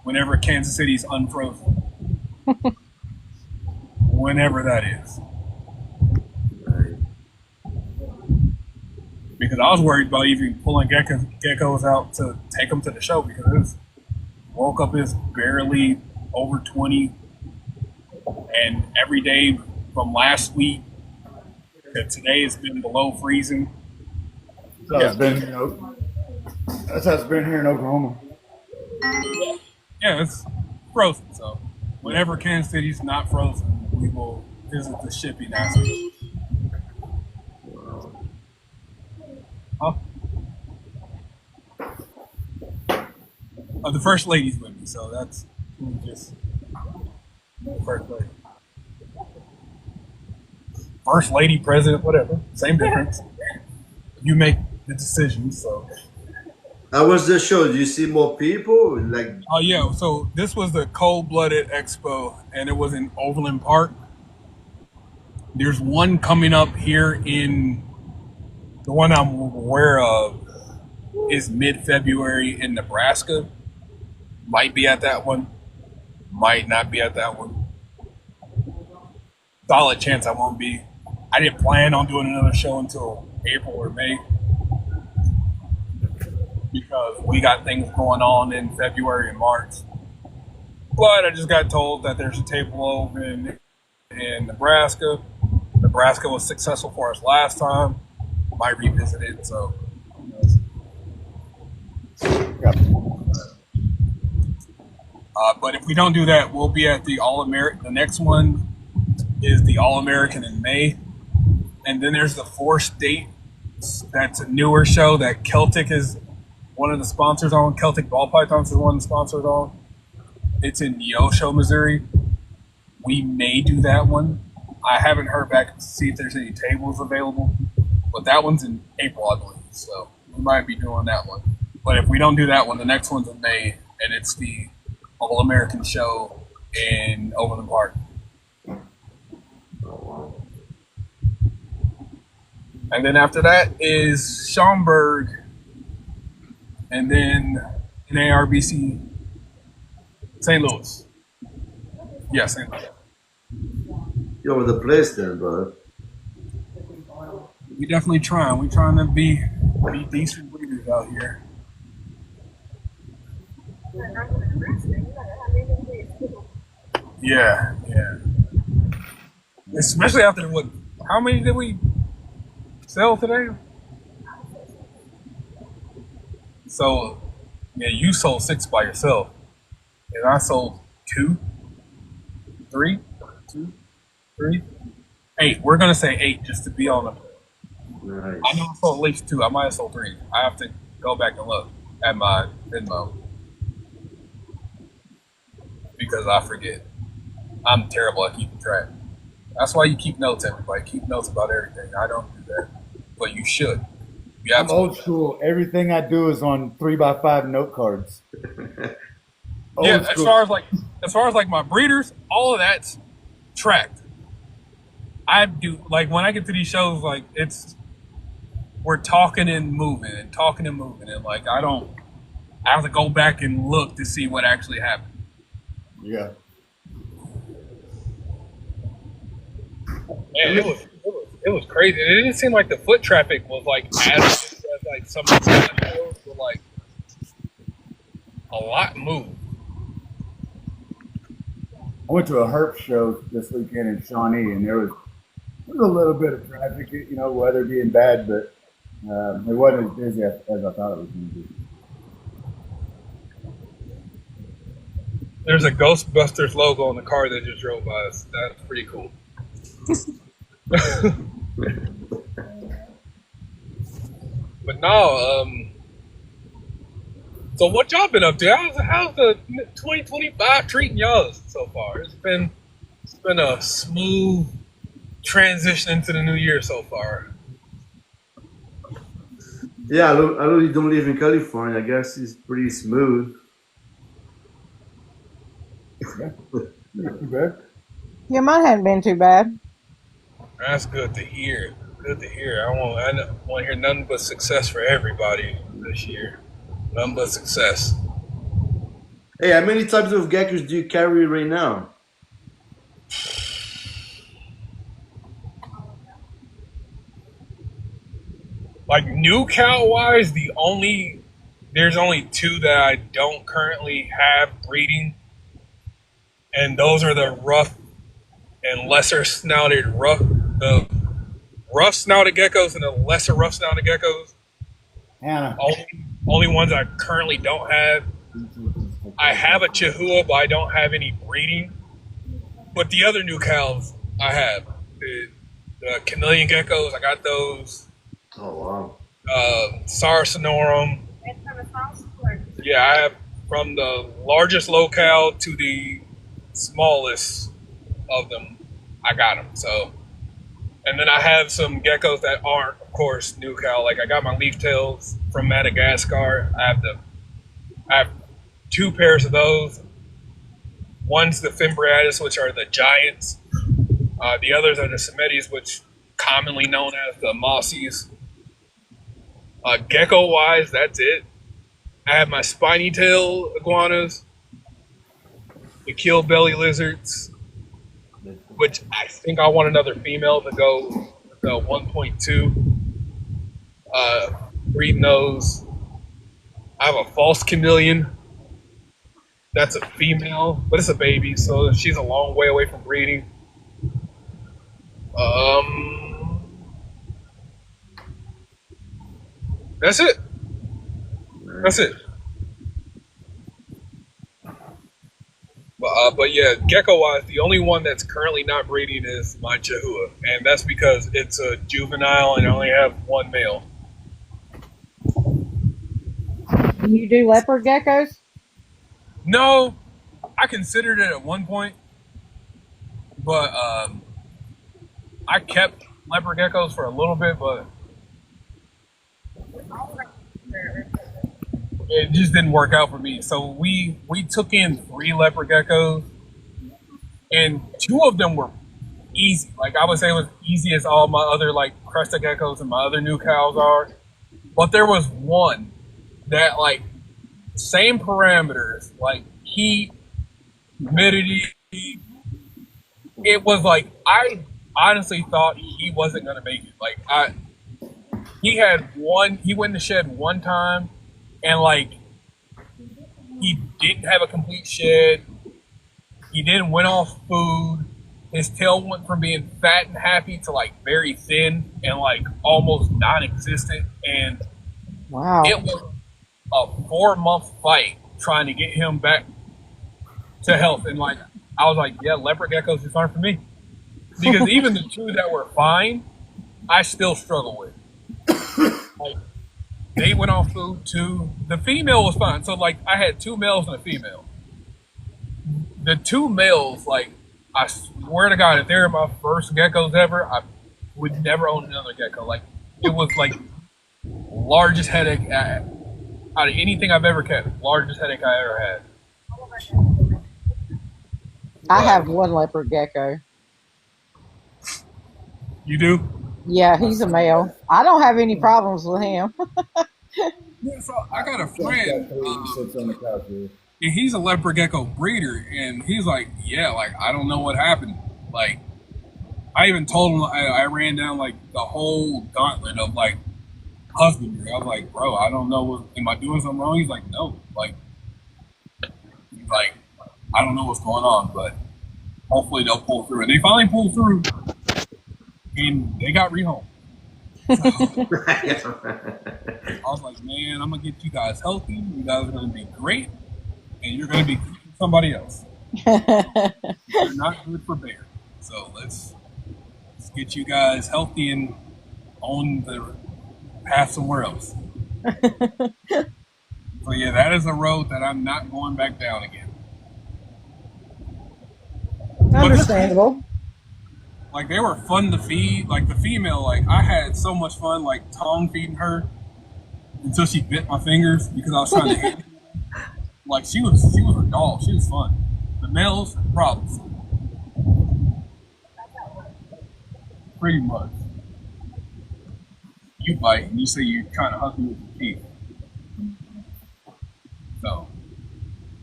whenever Kansas City's unfrozen. Whenever that is. Nice. Because I was worried about even pulling geckos out to take them to the show because it's woke up is barely over 20, and every day from last week to today has been below freezing. So it's been, that's how it's been here in Oklahoma. Yeah, it's frozen. So whenever Kansas City's not frozen, we will visit the shipping aspect. Wow. Huh? The first lady's with me, so that's just the first lady. First lady, president, whatever, same difference. You make the decisions, so. How was the show? Do you see more people? Like, Oh yeah, so this was the Cold Blooded Expo, and it was in Overland Park. There's one coming up here in the one I'm aware of is mid-February in Nebraska. Might be at that one, might not be at that one. Solid chance I won't be. I didn't plan on doing another show until April or May because we got things going on in February and March. But I just got told that there's a table open in Nebraska. Nebraska was successful for us last time. Might revisit it, so who knows. But if we don't do that, we'll be at the All-American. The next one is the All-American in May. And then there's the 4 State. That's a newer show that Celtic is one of the sponsors on. Celtic Ball Pythons is one of the sponsors on. It's in Neosho, Missouri. We may do that one. I haven't heard back to see if there's any tables available. But that one's in April, I believe. So we might be doing that one. But if we don't do that one, the next one's in May. And it's the All-American show in Overland Park. And then after that is Schaumburg, and then NARBC St. Louis. Yeah, St. Louis. you're over the place then, brother. We definitely trying. We trying to be decent breeders out here. Yeah, yeah. Especially after what? How many did we sell today? So, yeah, you sold 6 by yourself, and I sold 2, 3, 2, 3, 8. We're gonna say 8 just to be on the. Nice. I know I sold at least 2. I might have sold 3. I have to go back and look at my Venmo because I forget. I'm terrible at keeping track. That's why you keep notes, everybody. Keep notes about everything. I don't do that, but you should. You I'm old absolutely should. school. Everything I do is on 3x5 note cards. Old Yeah, school. as far as like my breeders, all of that's tracked. I do like when I get to these shows, like we're talking and moving and like I have to go back and look to see what actually happened. Yeah. Man, it was crazy. It didn't seem like the foot traffic was like as like some of the shows were like a lot moved. I went to a herp show this weekend in Shawnee, and there was a little bit of traffic, weather being bad, but it wasn't as busy as I thought it was going to be. There's a Ghostbusters logo on the car that just drove by us. That's pretty cool. But no, so what y'all been up to? How's the 2025 treating y'all so far? It's been a smooth transition into the new year so far. Yeah, I really don't live in California. I guess it's pretty smooth. Not too bad. Yeah, mine hadn't been too bad. That's good to hear. Good to hear. I want to hear nothing but success for everybody this year. Nothing but success. Hey, how many types of geckos do you carry right now? Like new cow wise, there's only two that I don't currently have breeding, and those are the rough and lesser snouted the rough snouted geckos and the lesser rough snouted geckos. Hannah. Only ones I currently don't have. I have a Chihuahua, but I don't have any breeding. But the other new cows I have. The chameleon geckos, I got those. Oh wow. Sara Sonorum. Yeah, I have from the largest locale to the smallest of them. I got them. So, and then I have some geckos that aren't, of course, new cow. Like I got my leaf tails from Madagascar. I have two pairs of those. One's the Fimbriatus, which are the giants. The others are the Semetes, which commonly known as the mossies. Gecko-wise, that's it. I have my spiny tail iguanas, the keel belly lizards, which I think I want another female to go with the 1.2. Breeding those. I have a false chameleon. That's a female, but it's a baby, so she's a long way away from breeding. That's it. That's it. But yeah, gecko-wise, the only one that's currently not breeding is my Chihuahua, and that's because it's a juvenile and I only have one male. You do leopard geckos? No, I considered it at one point, but I kept leopard geckos for a little bit, but it just didn't work out for me. So we took in 3 leopard geckos, and 2 of them were easy. Like I would say it was easy as all my other like crested geckos and my other new cows are. But there was one that like same parameters, like heat, humidity. It was like I honestly thought he wasn't gonna make it. Like he went in the shed one time and like he didn't have a complete shed. He didn't went off food. His tail went from being fat and happy to like very thin and like almost non-existent. And Wow. it was a 4-month fight trying to get him back to health. And like I was like, yeah, leopard geckos just aren't for me. Because even the 2 that were fine, I still struggle with. Like they went off food too. The female was fine. So like I had 2 males and a female. The 2 males, like I swear to God, if they were my first geckos ever, I would never own another gecko. Like it was like largest headache out of anything I've ever kept. Largest headache I ever had. I have one leopard gecko. You do? Yeah, he's a male. I don't have any problems with him. Yeah, so I got a friend. Sits on the couch here. And he's a leopard gecko breeder, and he's like, yeah, like I don't know what happened. Like I even told him I ran down like the whole gauntlet of like husbandry. I was like, bro, I don't know. Am I doing something wrong? He's like, no. Like, he's like, I don't know what's going on, but hopefully they'll pull through. And they finally pulled through, and they got rehomed. So, I was like, man, I'm gonna get you guys healthy. You guys are gonna be great, and you're gonna be somebody else. They're not good for bear. So let's get you guys healthy and on the path somewhere else. So yeah, that is a road that I'm not going back down again. Understandable. Like they were fun to feed. Like the female, like I had so much fun like tongue feeding her until she bit my fingers because I was trying to hit her. Like she was a doll. She was fun. The males, problems. Pretty much. You bite and you say you're trying to hug me with your teeth. So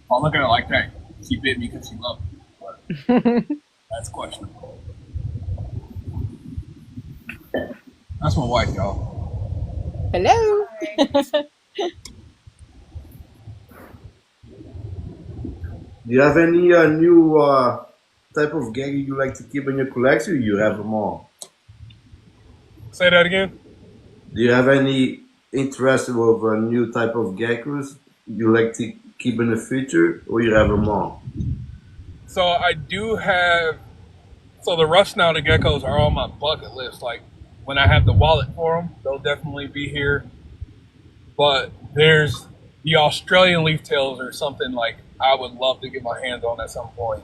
if I look at it like that, she bit me because she loved me. But that's questionable. That's my wife, y'all. Hello. Do you have any new type of gecko you like to keep in your collection? Or you have them all. Say that again. Do you have any interest of a new type of geckos you like to keep in the future, or you have them all? So I do have. So the rough snouted geckos are on my bucket list. Like when I have the wallet for them, they'll definitely be here. But there's the Australian leaf tails or something like I would love to get my hands on at some point.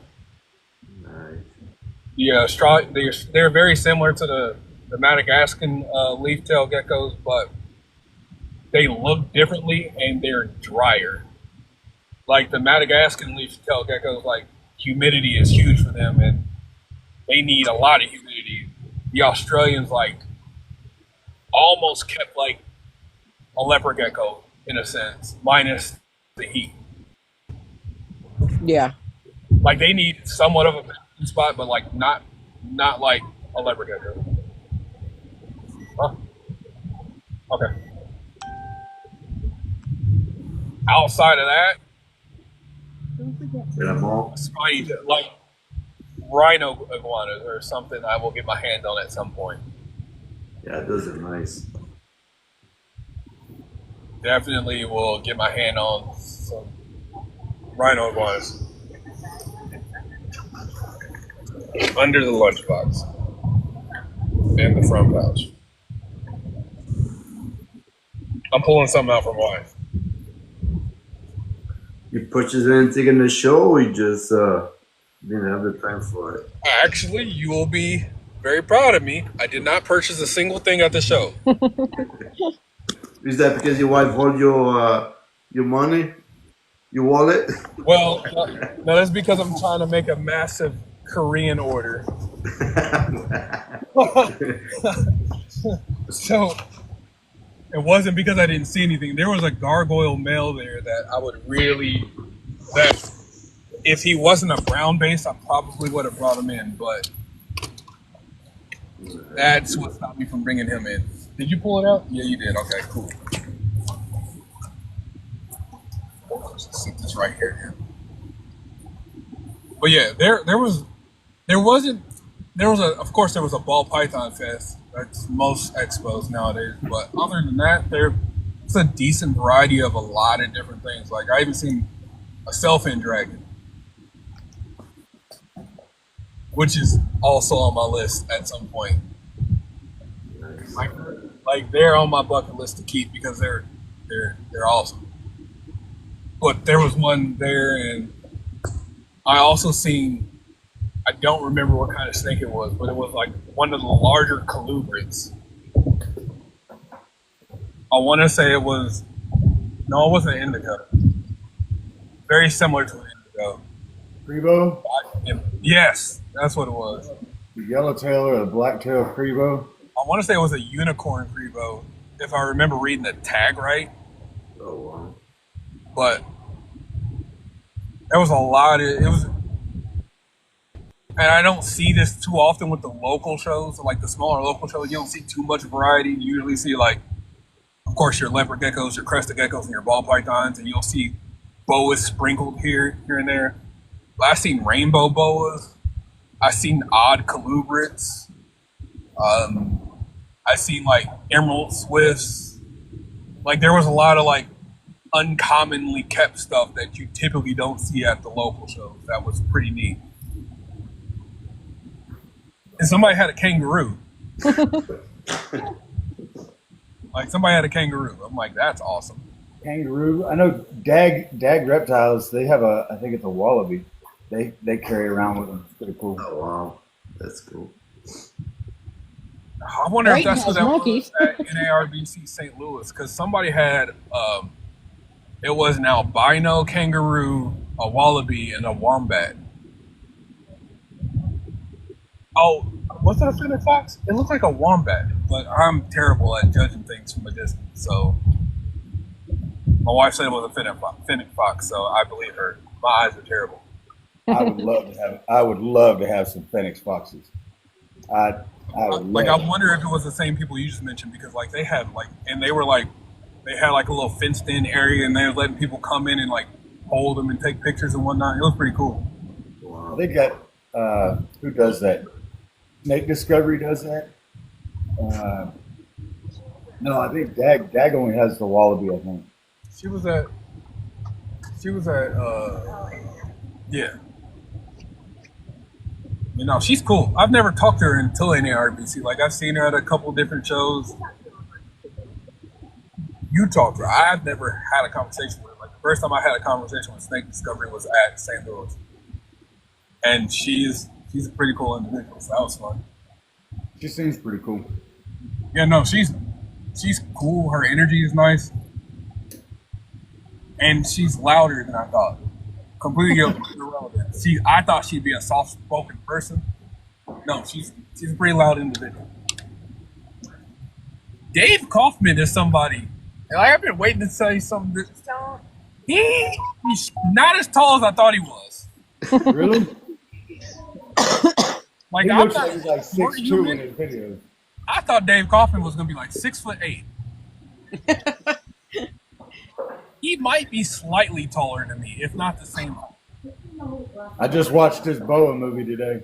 Nice. Yeah, they're very similar to the Madagascan leaf tail geckos, but they look differently and they're drier. Like the Madagascan leaf tail geckos, like humidity is huge for them and they need a lot of humidity. The Australians like almost kept like a leopard gecko in a sense, minus the heat. Yeah. Like they need somewhat of a mountain spot, but like not like a leopard gecko. Huh? Okay. Outside of that, You have them all? spiny like rhino iguanas or something I will get my hand on at some point. Yeah, those are nice. Definitely will get my hand on some rhino iguanas. Under the lunchbox and the front pouch. I'm pulling something out from wife. You purchase anything in the show, or you just didn't have the time for it? Actually, you will be very proud of me. I did not purchase a single thing at the show. Is that because your wife hold your money, your wallet? Well, no, that's because I'm trying to make a massive Korean order. So it wasn't because I didn't see anything. There was a gargoyle male there that I would really, that if he wasn't a brown base, I probably would have brought him in. But that's what stopped me from bringing him in. Did you pull it out? Yeah, you did. Okay, cool. Let's sit this right here. But yeah, there was of course there was a ball python fest. That's most expos nowadays. But other than that, there's a decent variety of a lot of different things. Like I even seen a self-in dragon, which is also on my list at some point. Like they're on my bucket list to keep because they're awesome. But there was one there, and I also seen. I don't remember what kind of snake it was, but it was like one of the larger colubrids. I want to say it was. No, it wasn't an indigo. Very similar to an indigo. Crebo, Yes, that's what it was. the yellowtail or the blacktail Crebo. I want to say it was a unicorn Crebo, if I remember reading the tag right. Oh wow. But there was a lot of it was, and I don't see this too often with the local shows, like the smaller local shows. You don't see too much variety. You usually see like, of course, your leopard geckos, your crested geckos, and your ball pythons, and you'll see boas sprinkled here and there. But I've seen rainbow boas. I've seen odd colubrids. I've seen like emerald swifts. Like there was a lot of like uncommonly kept stuff that you typically don't see at the local shows. That was pretty neat. And somebody had a kangaroo. Like somebody had a kangaroo. I'm like, that's awesome. Kangaroo. I know Dag Reptiles. They have I think it's a wallaby. They carry around with them. It's pretty cool. Oh wow, that's cool. I wonder if Drayton that's what has that monkeys. was at NARBC St. Louis, because somebody had it was an albino kangaroo, a wallaby, and a wombat. Oh, was that a fennec fox? It looked like a wombat, but I'm terrible at judging things from a distance. So my wife said it was a fennec fox, so I believe her. My eyes are terrible. I would love to have some Phoenix foxes. I would Like, I love. wonder if it was the same people you just mentioned, because like they had like, and they were like, they had like a little fenced in area, and they were letting people come in and like hold them and take pictures and whatnot. It was pretty cool. I think that who does that? Snake Discovery does that. No, I think Dag only has the wallaby. I think. She was at, yeah. You know, she's cool. I've never talked to her until NARBC. Like, I've seen her at a couple different shows. You talked to her. I've never had a conversation with her. Like, the first time I had a conversation with Snake Discovery was at St. Louis. And she's a pretty cool individual, so that was fun. She seems pretty cool. Yeah, no, she's cool. Her energy is nice. And she's louder than I thought. Completely irrelevant. I thought she'd be a soft-spoken person. No, she's a pretty loud individual. Dave Kaufman is somebody. And I've been waiting to say something. He's not as tall as I thought he was. Really? Like, He I looks thought, like he's like 6'2" in his videos. I thought Dave Kaufman was gonna be like 6'8". He might be slightly taller than me, if not the same height. I just watched this Boa movie today.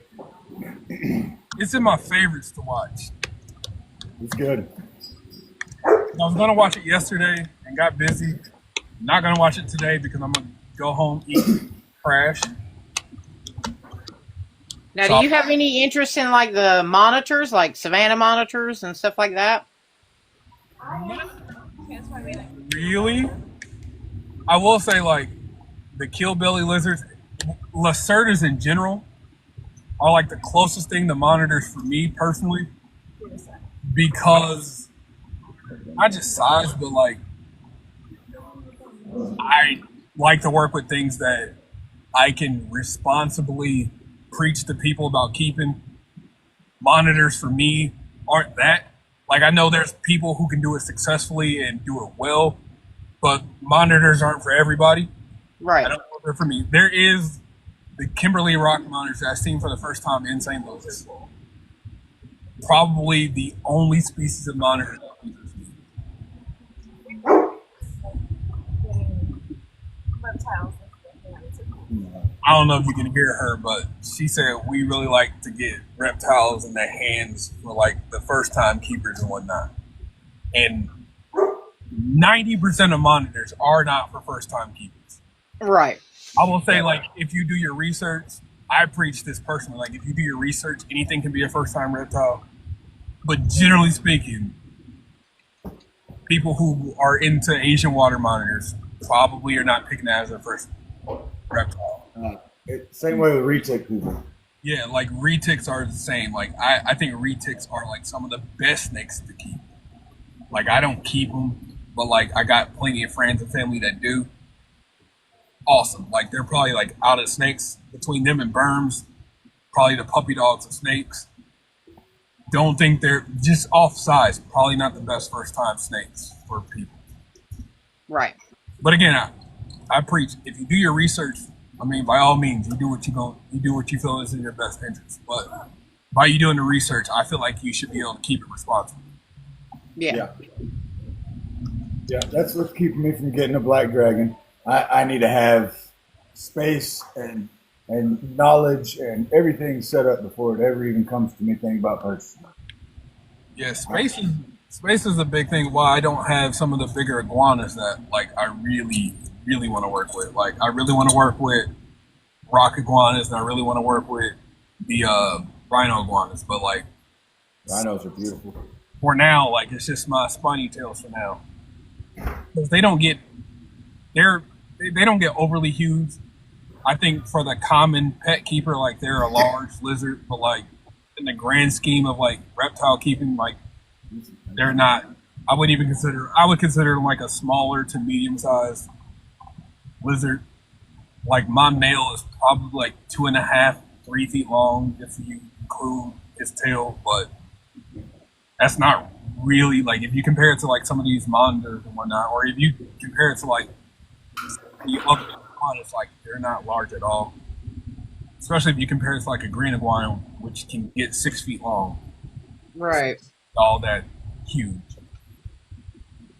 It's in my favorites to watch. It's good. I was gonna watch it yesterday and got busy. Not gonna watch it today because I'm gonna go home, eat, crash. Now, do you have any interest in like the monitors, like Savannah monitors and stuff like that? Really? I will say, like, the kill belly lizards, lacertas in general, are like the closest thing to monitors for me personally, because not just size, but like I like to work with things that I can responsibly preach to people about keeping. Monitors for me aren't that. Like, I know there's people who can do it successfully and do it well, but monitors aren't for everybody. I Right. don't know if they're for me. There is the Kimberly Rock monitors that I've seen for the first time in St. Louis. Probably the only species of monitor that interests me. I don't know if you can hear her, but she said we really like to get reptiles in their hands for like the first time keepers and whatnot. And 90% of monitors are not for first time keepers. Right. I will say, like, if you do your research, I preach this personally. Like, if you do your research, anything can be a first time reptile. But generally speaking, people who are into Asian water monitors probably are not picking that as their first reptile. Same way with retic people. Yeah, like retics are the same. Like, I think retics are like some of the best snakes to keep. Like, I don't keep them, but like I got plenty of friends and family that do. Awesome. Like, they're probably like out of snakes between them and Burms, probably the puppy dogs of snakes. Don't think they're just off size. Probably not the best first time snakes for people. Right. But again, I preach, if you do your research, I mean, by all means, you do what you feel is in your best interest. But by you doing the research, I feel like you should be able to keep it responsible. Yeah. Yeah, that's what's keeping me from getting a black dragon. I need to have space and knowledge and everything set up before it ever even comes to me thinking about purchasing. Yeah, Space is a big thing. Why I don't have some of the bigger iguanas that like I really, really want to work with. Like I really want to work with rock iguanas, and I really want to work with the rhino iguanas. But like Rhinos are beautiful. for now, like it's just my spiny tails for now because they don't get they don't get overly huge. I think for the common pet keeper, like they're a large lizard, but like in the grand scheme of like reptile keeping, like they're not. I would even consider. I would consider them like a smaller to medium sized lizard. Like my male is probably like 2.5, 3 feet long if you include his tail, but that's not really like if you compare it to like some of these monitors and whatnot, or if you compare it to like the other iguanas, like they're not large at all. Especially if you compare it to like a green iguana, which can get 6 feet long. Right. All that huge.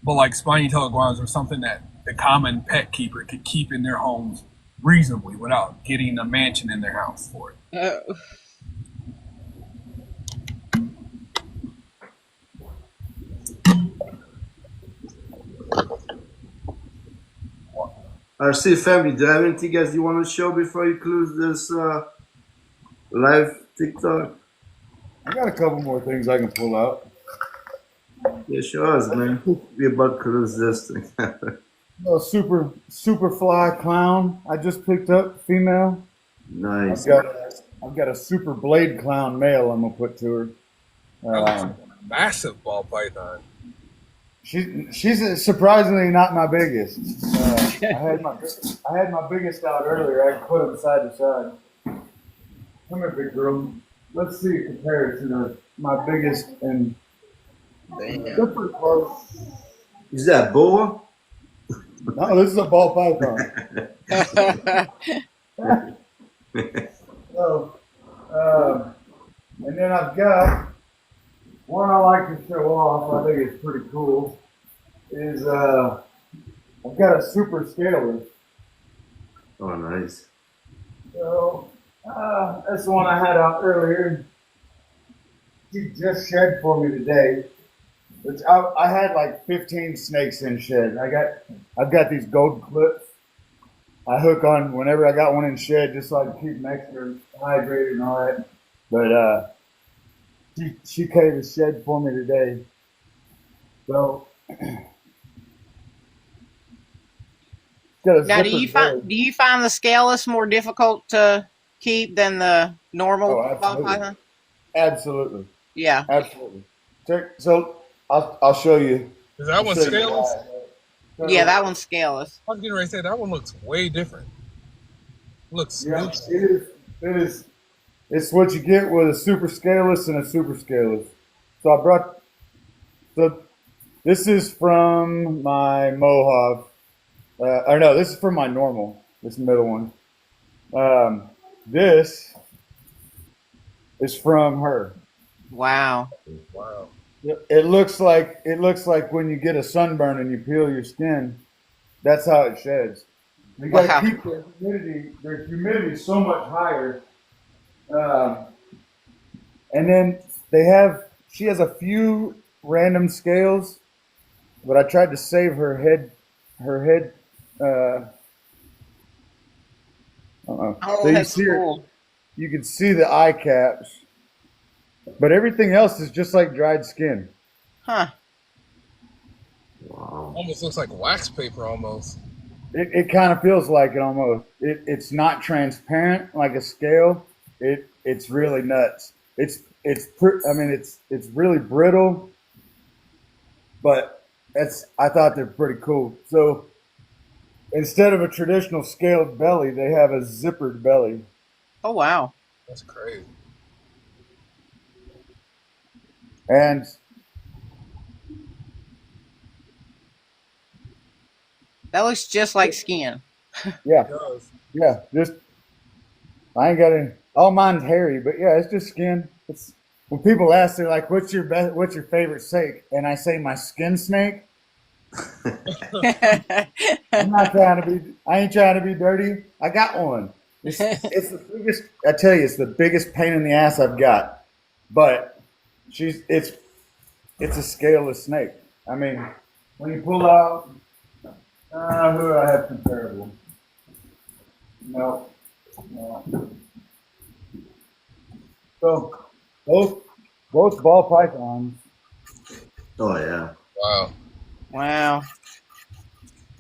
But like spiny tail iguanas are something that the common pet keeper could keep in their homes reasonably without getting a mansion in their house for it. RC family, do you have anything else you want to show before you close this live TikTok? I got a couple more things I can pull out. Yeah, show us, man. We about to close this thing. A super fly clown I just picked up, female. Nice. I've got a super blade clown male I'm gonna put to her. Massive ball python. She's surprisingly not my biggest. I had my biggest out earlier. I put them side to side. Come here, big girl. Let's see it compared to my biggest and they're pretty close. Is that boa? No, this is a ball python. So, and then I've got one I like to show off. I think it's pretty cool. Is I've got a super scaler. Oh, nice. So that's the one I had out earlier. She just shed for me today. Which I had like 15 snakes in shed. I've got these gold clips I hook on whenever I got one in shed, just so I can keep them extra hydrated and all that. But she carried the shed for me today. So Now, do you find the scaleless more difficult to keep than the normal Oh, ball absolutely. python? Absolutely, Yeah. absolutely. So I'll show you. Is that one I'll show you scaleless? why. Yeah, that one's scaleless. I was getting ready to say that one looks way different. Looks Yeah, it is. It's what you get with a super scaleless and a super scaleless. So this is from my Mohawk. Or no, this is from my normal. This middle one. This is from her. Wow. wow. It looks like when you get a sunburn and you peel your skin. That's how it sheds. You got to Wow. keep the humidity. The humidity is so much higher. And then she has a few random scales, but I tried to save her head. Oh, So you that's see her, cool. you can see the eye caps, but everything else is just like dried skin. Huh. Wow. Almost looks like wax paper almost. It kind of feels like it almost. It's not transparent like a scale. It's really nuts. It's really brittle, but I thought they're pretty cool. So instead of a traditional scaled belly, they have a zippered belly. Oh, wow. That's crazy. And That looks just like skin. yeah, It does. yeah, I ain't got any. All mine's hairy, but yeah, it's just skin. It's when people ask, they're like, what's your favorite snake?" And I say my skin snake. I ain't trying to be dirty. I got one. It's the biggest. I tell you, it's the biggest pain in the ass I've got. But it's it's a scaleless snake. I mean, when you pull out, who do I have comparable? No. No. So both ball pythons, Oh yeah. Wow. Wow,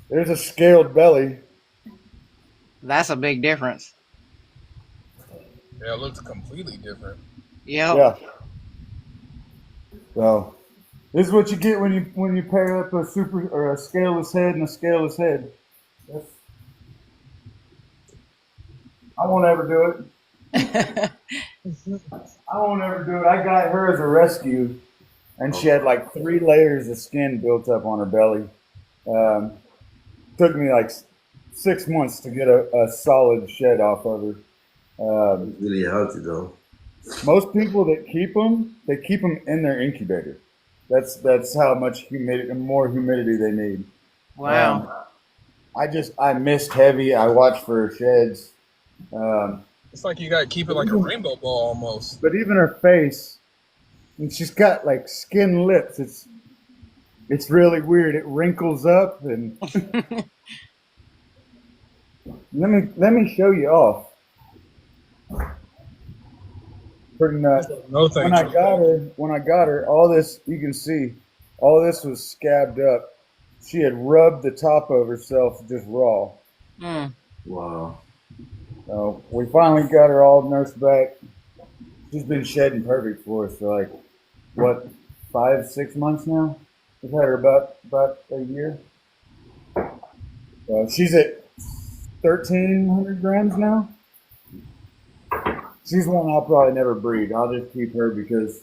there's a scaled belly. that's a big difference. Yeah, it looks completely different. Yep. Yeah. So this is what you get when you pair up a super or a scaleless head and a scaleless head. That's, I won't ever do it. I won't ever do it. I got her as a rescue, and she had like 3 layers of skin built up on her belly. Took me like 6 months to get a solid shed off of her. Really healthy though. Most people that keep them, they keep them in their incubator. That's how much more humidity they need. Wow. I missed heavy. I watched for her sheds. It's like you gotta keep it like a rainbow ball almost. But even her face, and she's got like skin lips. It's really weird. It wrinkles up, and let me show you off. Pretty nuts. No thank you. When I got her, all this you can see, all this was scabbed up. She had rubbed the top of herself just raw. Mm. Wow. So we finally got her all nursed back. She's been shedding perfect for us for like what 5-6 months now. We've had her about a year. She's at 1,300 grams now. She's one I'll probably never breed. I'll just keep her because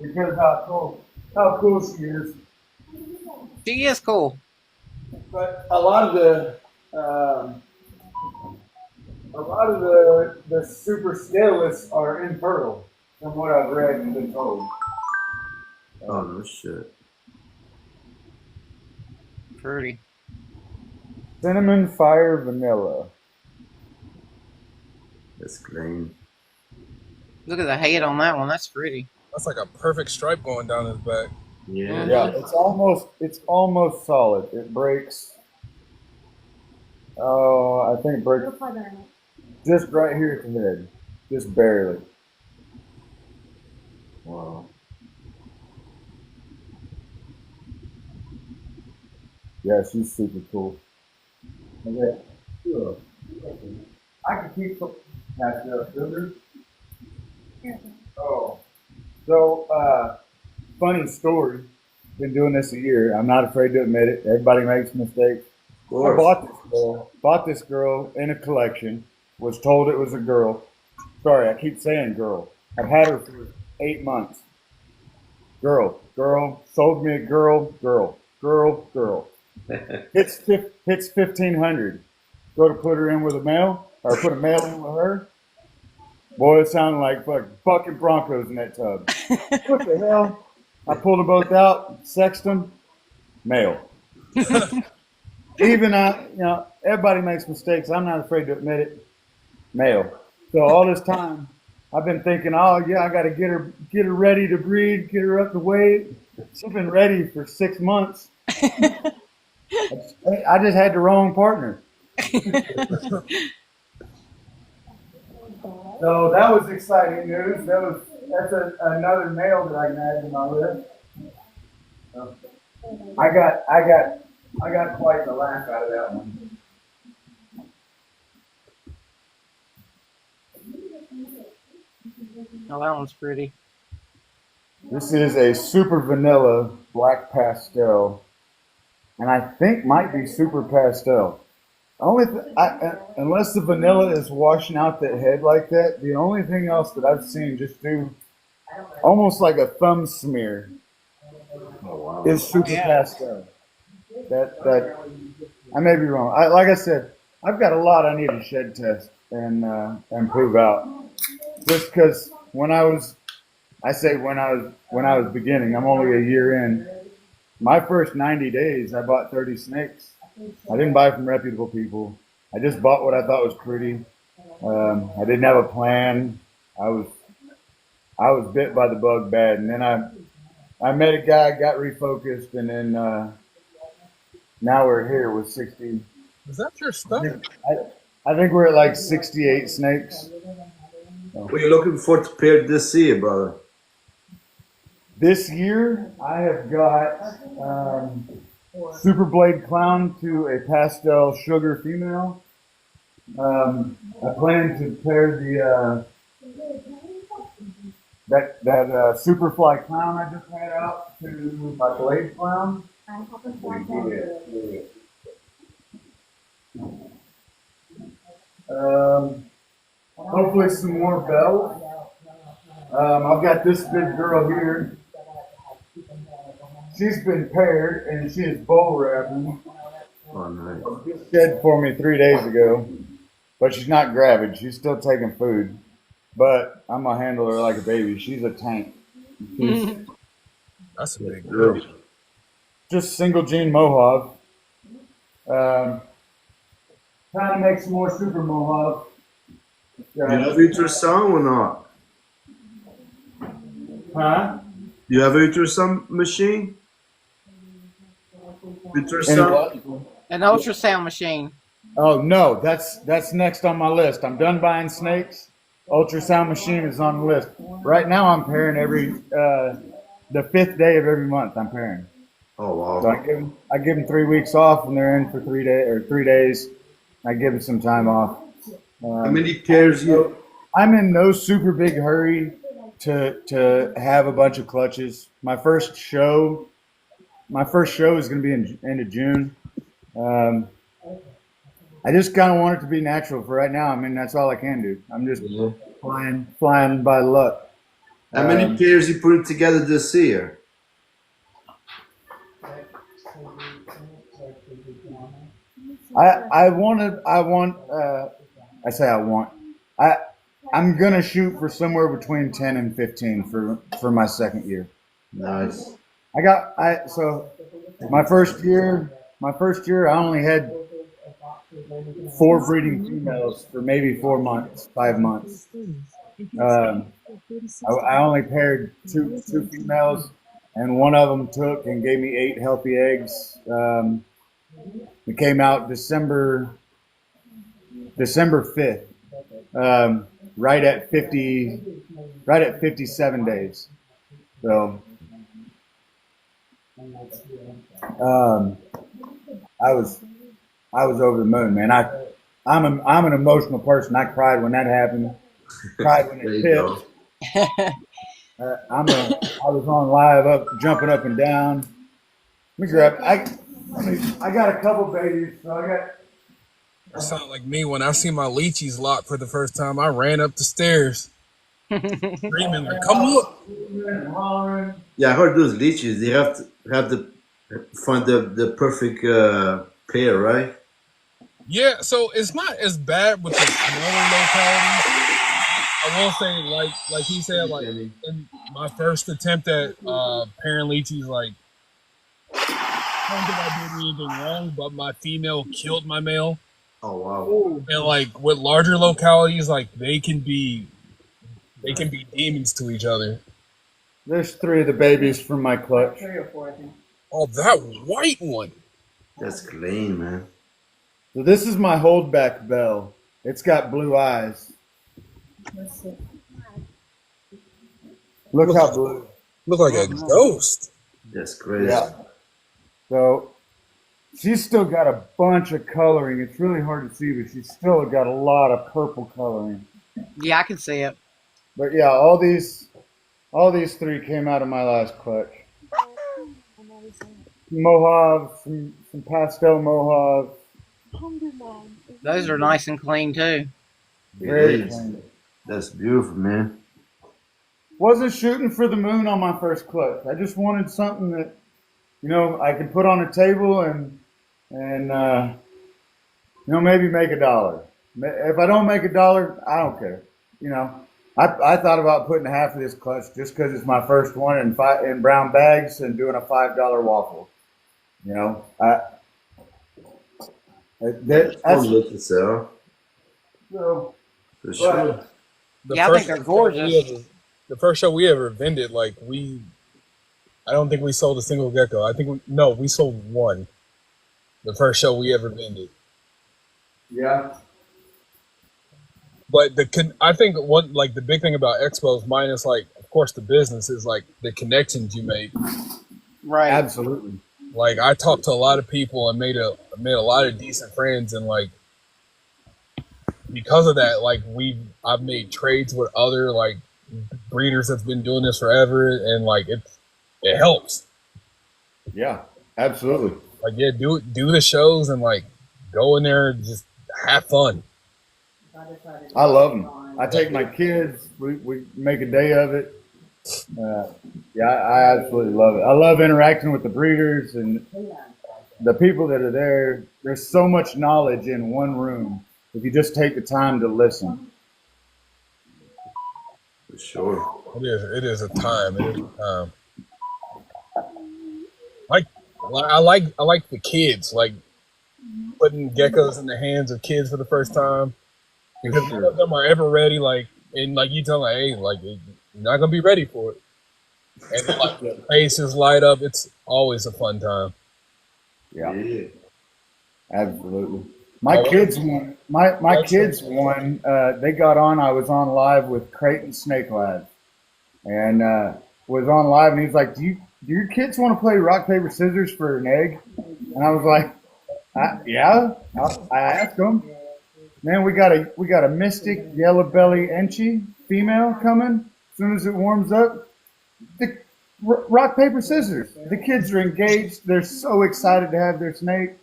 how cool she is. She is cool. But a lot of the super scaleless are infertile, from what I've read and been told. Oh no shit. Pretty. Cinnamon Fire Vanilla. That's clean. Look at the head on that one. That's pretty. That's like a perfect stripe going down his back. Yeah. Yeah, it's almost solid. It breaks. Oh, I think it breaks just right here at the head, just barely. Wow. Yeah, she's super cool. Okay. I can keep that sugar. Oh, so funny story. Been doing this a year. I'm not afraid to admit it. Everybody makes mistakes. Of I course. bought this girl in a collection. Was told it was a girl. Sorry, I keep saying girl. I've had her for 8 months. Girl, sold me a girl. Hits 1,500. Go to put her in with a male, or put a male in with her. Boy, it sounded like fucking Broncos in that tub. What the hell? I pulled them both out, sexed them, male. Even everybody makes mistakes. I'm not afraid to admit it. Male. So all this time, I've been thinking, oh yeah, I got to get her ready to breed, get her up to weight. She's been ready for 6 months. I just had the wrong partner. So that was exciting news. That's another male that I can add to my list. So, I got quite the laugh out of that one. Oh, that one's pretty. This is a super vanilla black pastel, and I think might be super pastel. Unless the vanilla is washing out the head like that, the only thing else that I've seen just do almost like a thumb smear Oh wow. is super Yeah. pastel. That I may be wrong. Like I said, I've got a lot I need to shed test and prove out. Just because when I was beginning, I'm only a year in. My first 90 days, I bought 30 snakes. I didn't buy from reputable people. I just bought what I thought was pretty. I didn't have a plan. I was bit by the bug bad, and then I met a guy, got refocused, and then now we're here with 60. Is that your stuff? I think we're at like 68 snakes. What are you looking for to pair this year, brother? This year, I have got Super Blade Clown to a pastel sugar female. I plan to pair the that Superfly Clown I just had out to my Blade Clown. Hopefully some more bells. I've got this big girl here. She's been paired and she is bull wrapping. Oh, nice. Just shed for me 3 days ago, but she's not gravid. She's still taking food, but I'm gonna handle her like a baby. She's a tank. She's That's a big girl. just single gene mohawk. Trying to make some more super mohawk. You have ultrasound or not? Huh? You have ultrasound machine? And Ultrasound? what? An ultrasound machine. Oh no, that's next on my list. I'm done buying snakes. Ultrasound machine is on the list. Right now I'm pairing every the 5th day of every month. I'm pairing. Oh So wow. I give them 3 weeks off, and they're in for 3 days. I give them some time off. How many pairs you? I'm in no super big hurry to have a bunch of clutches. My first show is going to be in end of June. I just kind of want it to be natural for right now. I mean, that's all I can do. I'm just Yeah. flying by luck. How many pairs you putting together this year? I'm gonna shoot for somewhere between 10 and 15 for my second year. Nice. So my first year I only had 4 breeding females for maybe 4 months, 5 months. I only paired two females, and one of them took and gave me 8 healthy eggs. It came out December 5th, right at 57 days. So I was over the moon, man. I'm an emotional person. I cried when that happened. Cried when There it you go. tipped. I was on live, jumping up and down. Let me grab. I got a couple babies, so I got. That sounded like me when I see my lychees locked for the first time. I ran up the stairs, screaming like, "Come look!" Hollering. Yeah, I heard those leeches. They have to find the perfect pair, right? Yeah, so it's not as bad with the smaller localities. I will say, like he said, like in my first attempt at pairing lychees, like I don't think I did anything wrong, but my female killed my male. Oh wow. And like with larger localities, like they can be demons to each other. There's 3 of the babies from my clutch. Oh, that white one. That's clean, man. So this is my holdback bell. It's got blue eyes. Look how blue. Look like a ghost. That's crazy. Yeah. So she's still got a bunch of coloring. It's really hard to see, but she's still got a lot of purple coloring. Yeah, I can see it. But yeah, all these 3 came out of my last clutch. Mojave, some pastel Mojave. Those are nice and clean too. Very It is. clean. That's beautiful, man. Wasn't shooting for the moon on my first clutch. I just wanted something that, I could put on a table and maybe make $1. If I don't make $1, I don't care. I thought about putting half of this clutch just because it's my first one in brown bags and doing a $5 waffle. That's Fun looking, sir. so. For sure. Yeah, I think they're gorgeous. The first show we ever vended, like I don't think we sold a single gecko. I think we sold one. The first show we ever been to. Yeah. But I think one like the big thing about expos, minus like of course the business, is like the connections you make. Right. Absolutely. Like I talked to a lot of people and made a lot of decent friends, and like because of that, like I've made trades with other like breeders that's been doing this forever, and like it helps. Yeah, absolutely. Like yeah, do the shows and like go in there and just have fun. I love them. I take my kids. We make a day of it. Yeah, I absolutely love it. I love interacting with the breeders and the people that are there. There's so much knowledge in one room if you just take the time to listen. For sure. It is a time. It is a time. I like the kids, like putting geckos in the hands of kids for the first time, because none of them are ever ready. Like, and like you tell them, hey, like you're not gonna be ready for it, and like the faces light up. It's always a fun time. Yeah, absolutely. My kids won. My kids won. They got on. I was on live with Creighton Snake Labs, and was on live, and he's like, "Do your kids want to play rock paper scissors for an egg?" And I was like, "Yeah." I asked them. Man, we got a Mystic Yellow Belly Enchi female coming. As soon as it warms up, rock paper scissors. The kids are engaged. They're so excited to have their snake.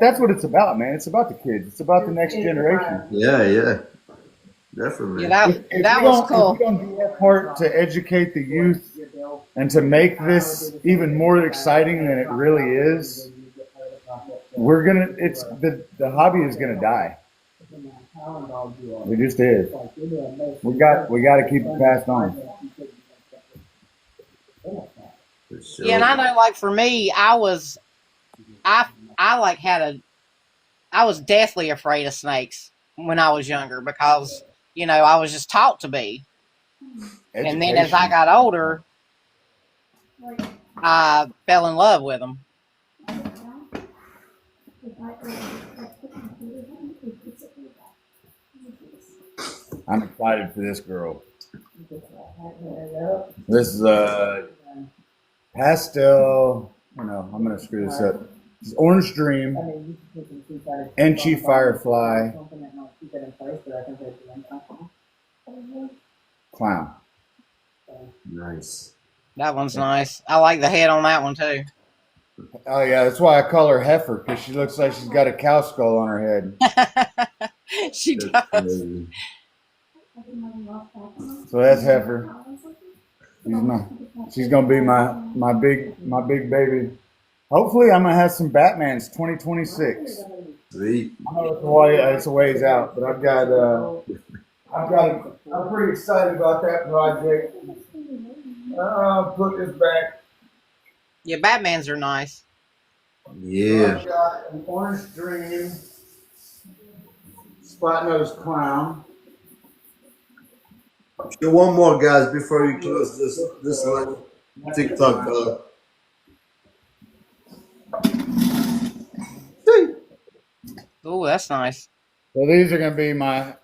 That's what it's about, man. It's about the kids. It's about the next generation. Yeah. Definitely. Yeah, that was cool. If we don't do our part to educate the youth and to make this even more exciting than it really is, the hobby is gonna die. It just is. We got to keep it passed on. For sure. Yeah, and I know, like for me, I was deathly afraid of snakes when I was younger because I was just taught to be. And then as I got older, I fell in love with them. I'm excited for this girl. This is a pastel. I'm gonna screw this up. It's Orange Dream, Enchi Firefly, Clown. Nice. That one's nice. I like the head on that one too. Oh yeah, that's why I call her Heifer, because she looks like she's got a cow skull on her head. She does. Amazing. So that's Heifer. She's gonna be my big baby. Hopefully, I'm gonna have some Batmans 2026. Sweet. I know it's a ways out, but I'm pretty excited about that project. I'll put this back. Yeah, Batmans are nice. Yeah. I've got an Orange Dream, Spot Nose Clown. Okay, one more, guys, before you close this live TikTok. Oh, that's nice. So these are gonna be my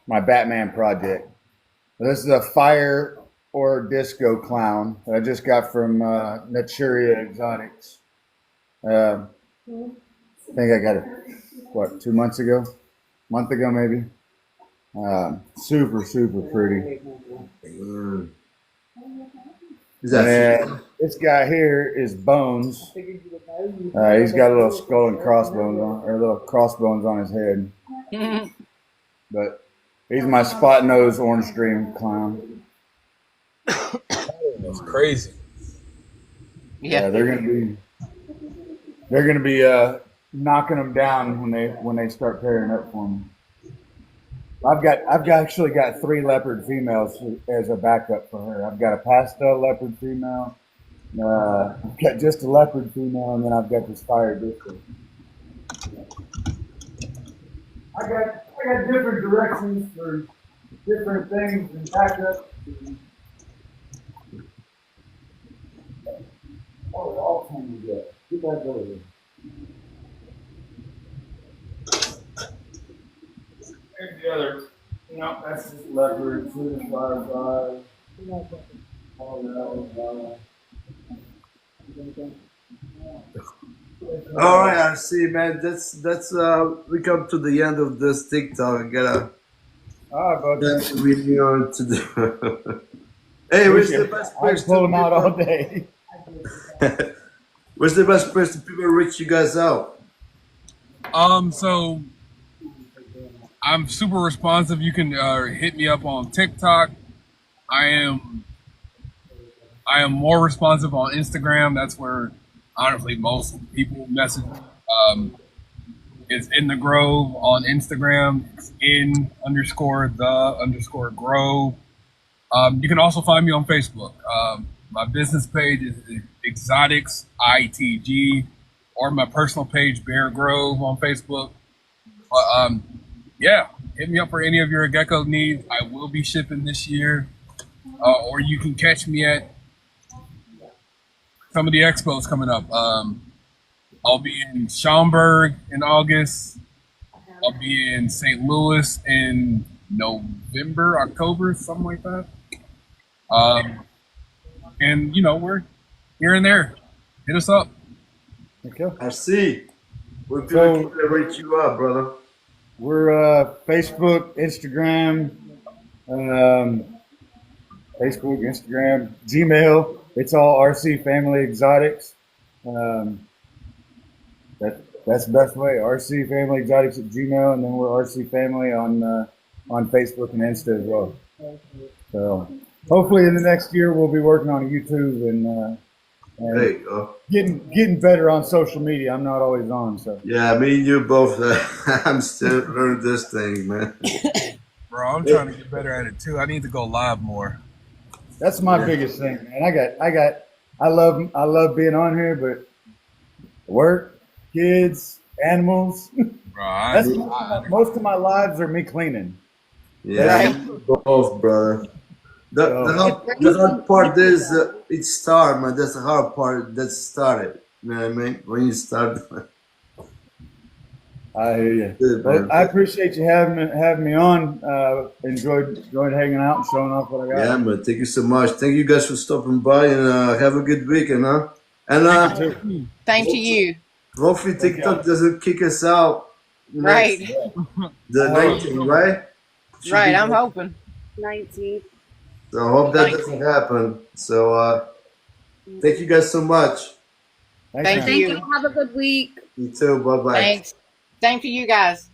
Batman project. This is a fire or disco clown that I just got from Naturia Exotics. I think I got it 2 months ago, month ago maybe. Super pretty. Is that And this guy here is Bones. He's got a little skull and crossbones on his head. But he's my spot nose Orange Dream clown. That's crazy. Yeah, They're gonna be knocking them down when they start pairing up for me. I've actually got 3 leopard females as a backup for her. I've got a pastel leopard female. I've got just a leopard female, and then I've got this fire disco. I got different directions for different things and backup. Oh, all time you get. Get back over here. Here's the other. No, that's just leopard, food and firefly. All that. All right, I see, man. That's we come to the end of this TikTok. I gotta But that's video to do. Hey, where's the best I place pull them out all to day. where's the best place to people reach you guys out? So I'm super responsive. You can hit me up on TikTok. I am more responsive on Instagram. That's where honestly most people message. It's in the Grove on Instagram. It's in_the_grove. You can also find me on Facebook. My business page is Exotics ITG, or my personal page Bear Grove on Facebook. But yeah, hit me up for any of your gecko needs. I will be shipping this year, or you can catch me at some of the expos coming up. I'll be in Schaumburg in August. I'll be in St. Louis in November, October, something like that. And we're here and there. Hit us up. Okay. I see. Where people can reach you up, brother? We're Facebook, Instagram, Gmail. It's all RC Family Exotics. That's the best way. RC Family Exotics at Gmail, and then we're RC Family on Facebook and Insta as well. So hopefully in the next year we'll be working on YouTube and There you go. getting better on social media. I'm not always on, so Yeah, me and you both. I'm still learning this thing, man. Bro, I'm trying to get better at it too. I need to go live more. that's my biggest thing, man. I love being on here, but work, kids, animals. Bro, Most of my lives are me cleaning. Yeah, both, brother. The hard part is it start, man. That's the hard part that started. You know what I mean? When you start. I hear you. Good, Well, man. I appreciate you having me on. Enjoyed hanging out and showing off what I got. Yeah, man. Thank you so much. Thank you guys for stopping by, and have a good weekend, huh? And Same to you. hopefully TikTok doesn't kick us out. Right. The 19th, right? Should Right. be- I'm hoping. 19th. So I hope that doesn't happen. So thank you guys so much. Thank man. Thank you. you. Have a good week. You too. Bye bye. Thanks. Same to you guys.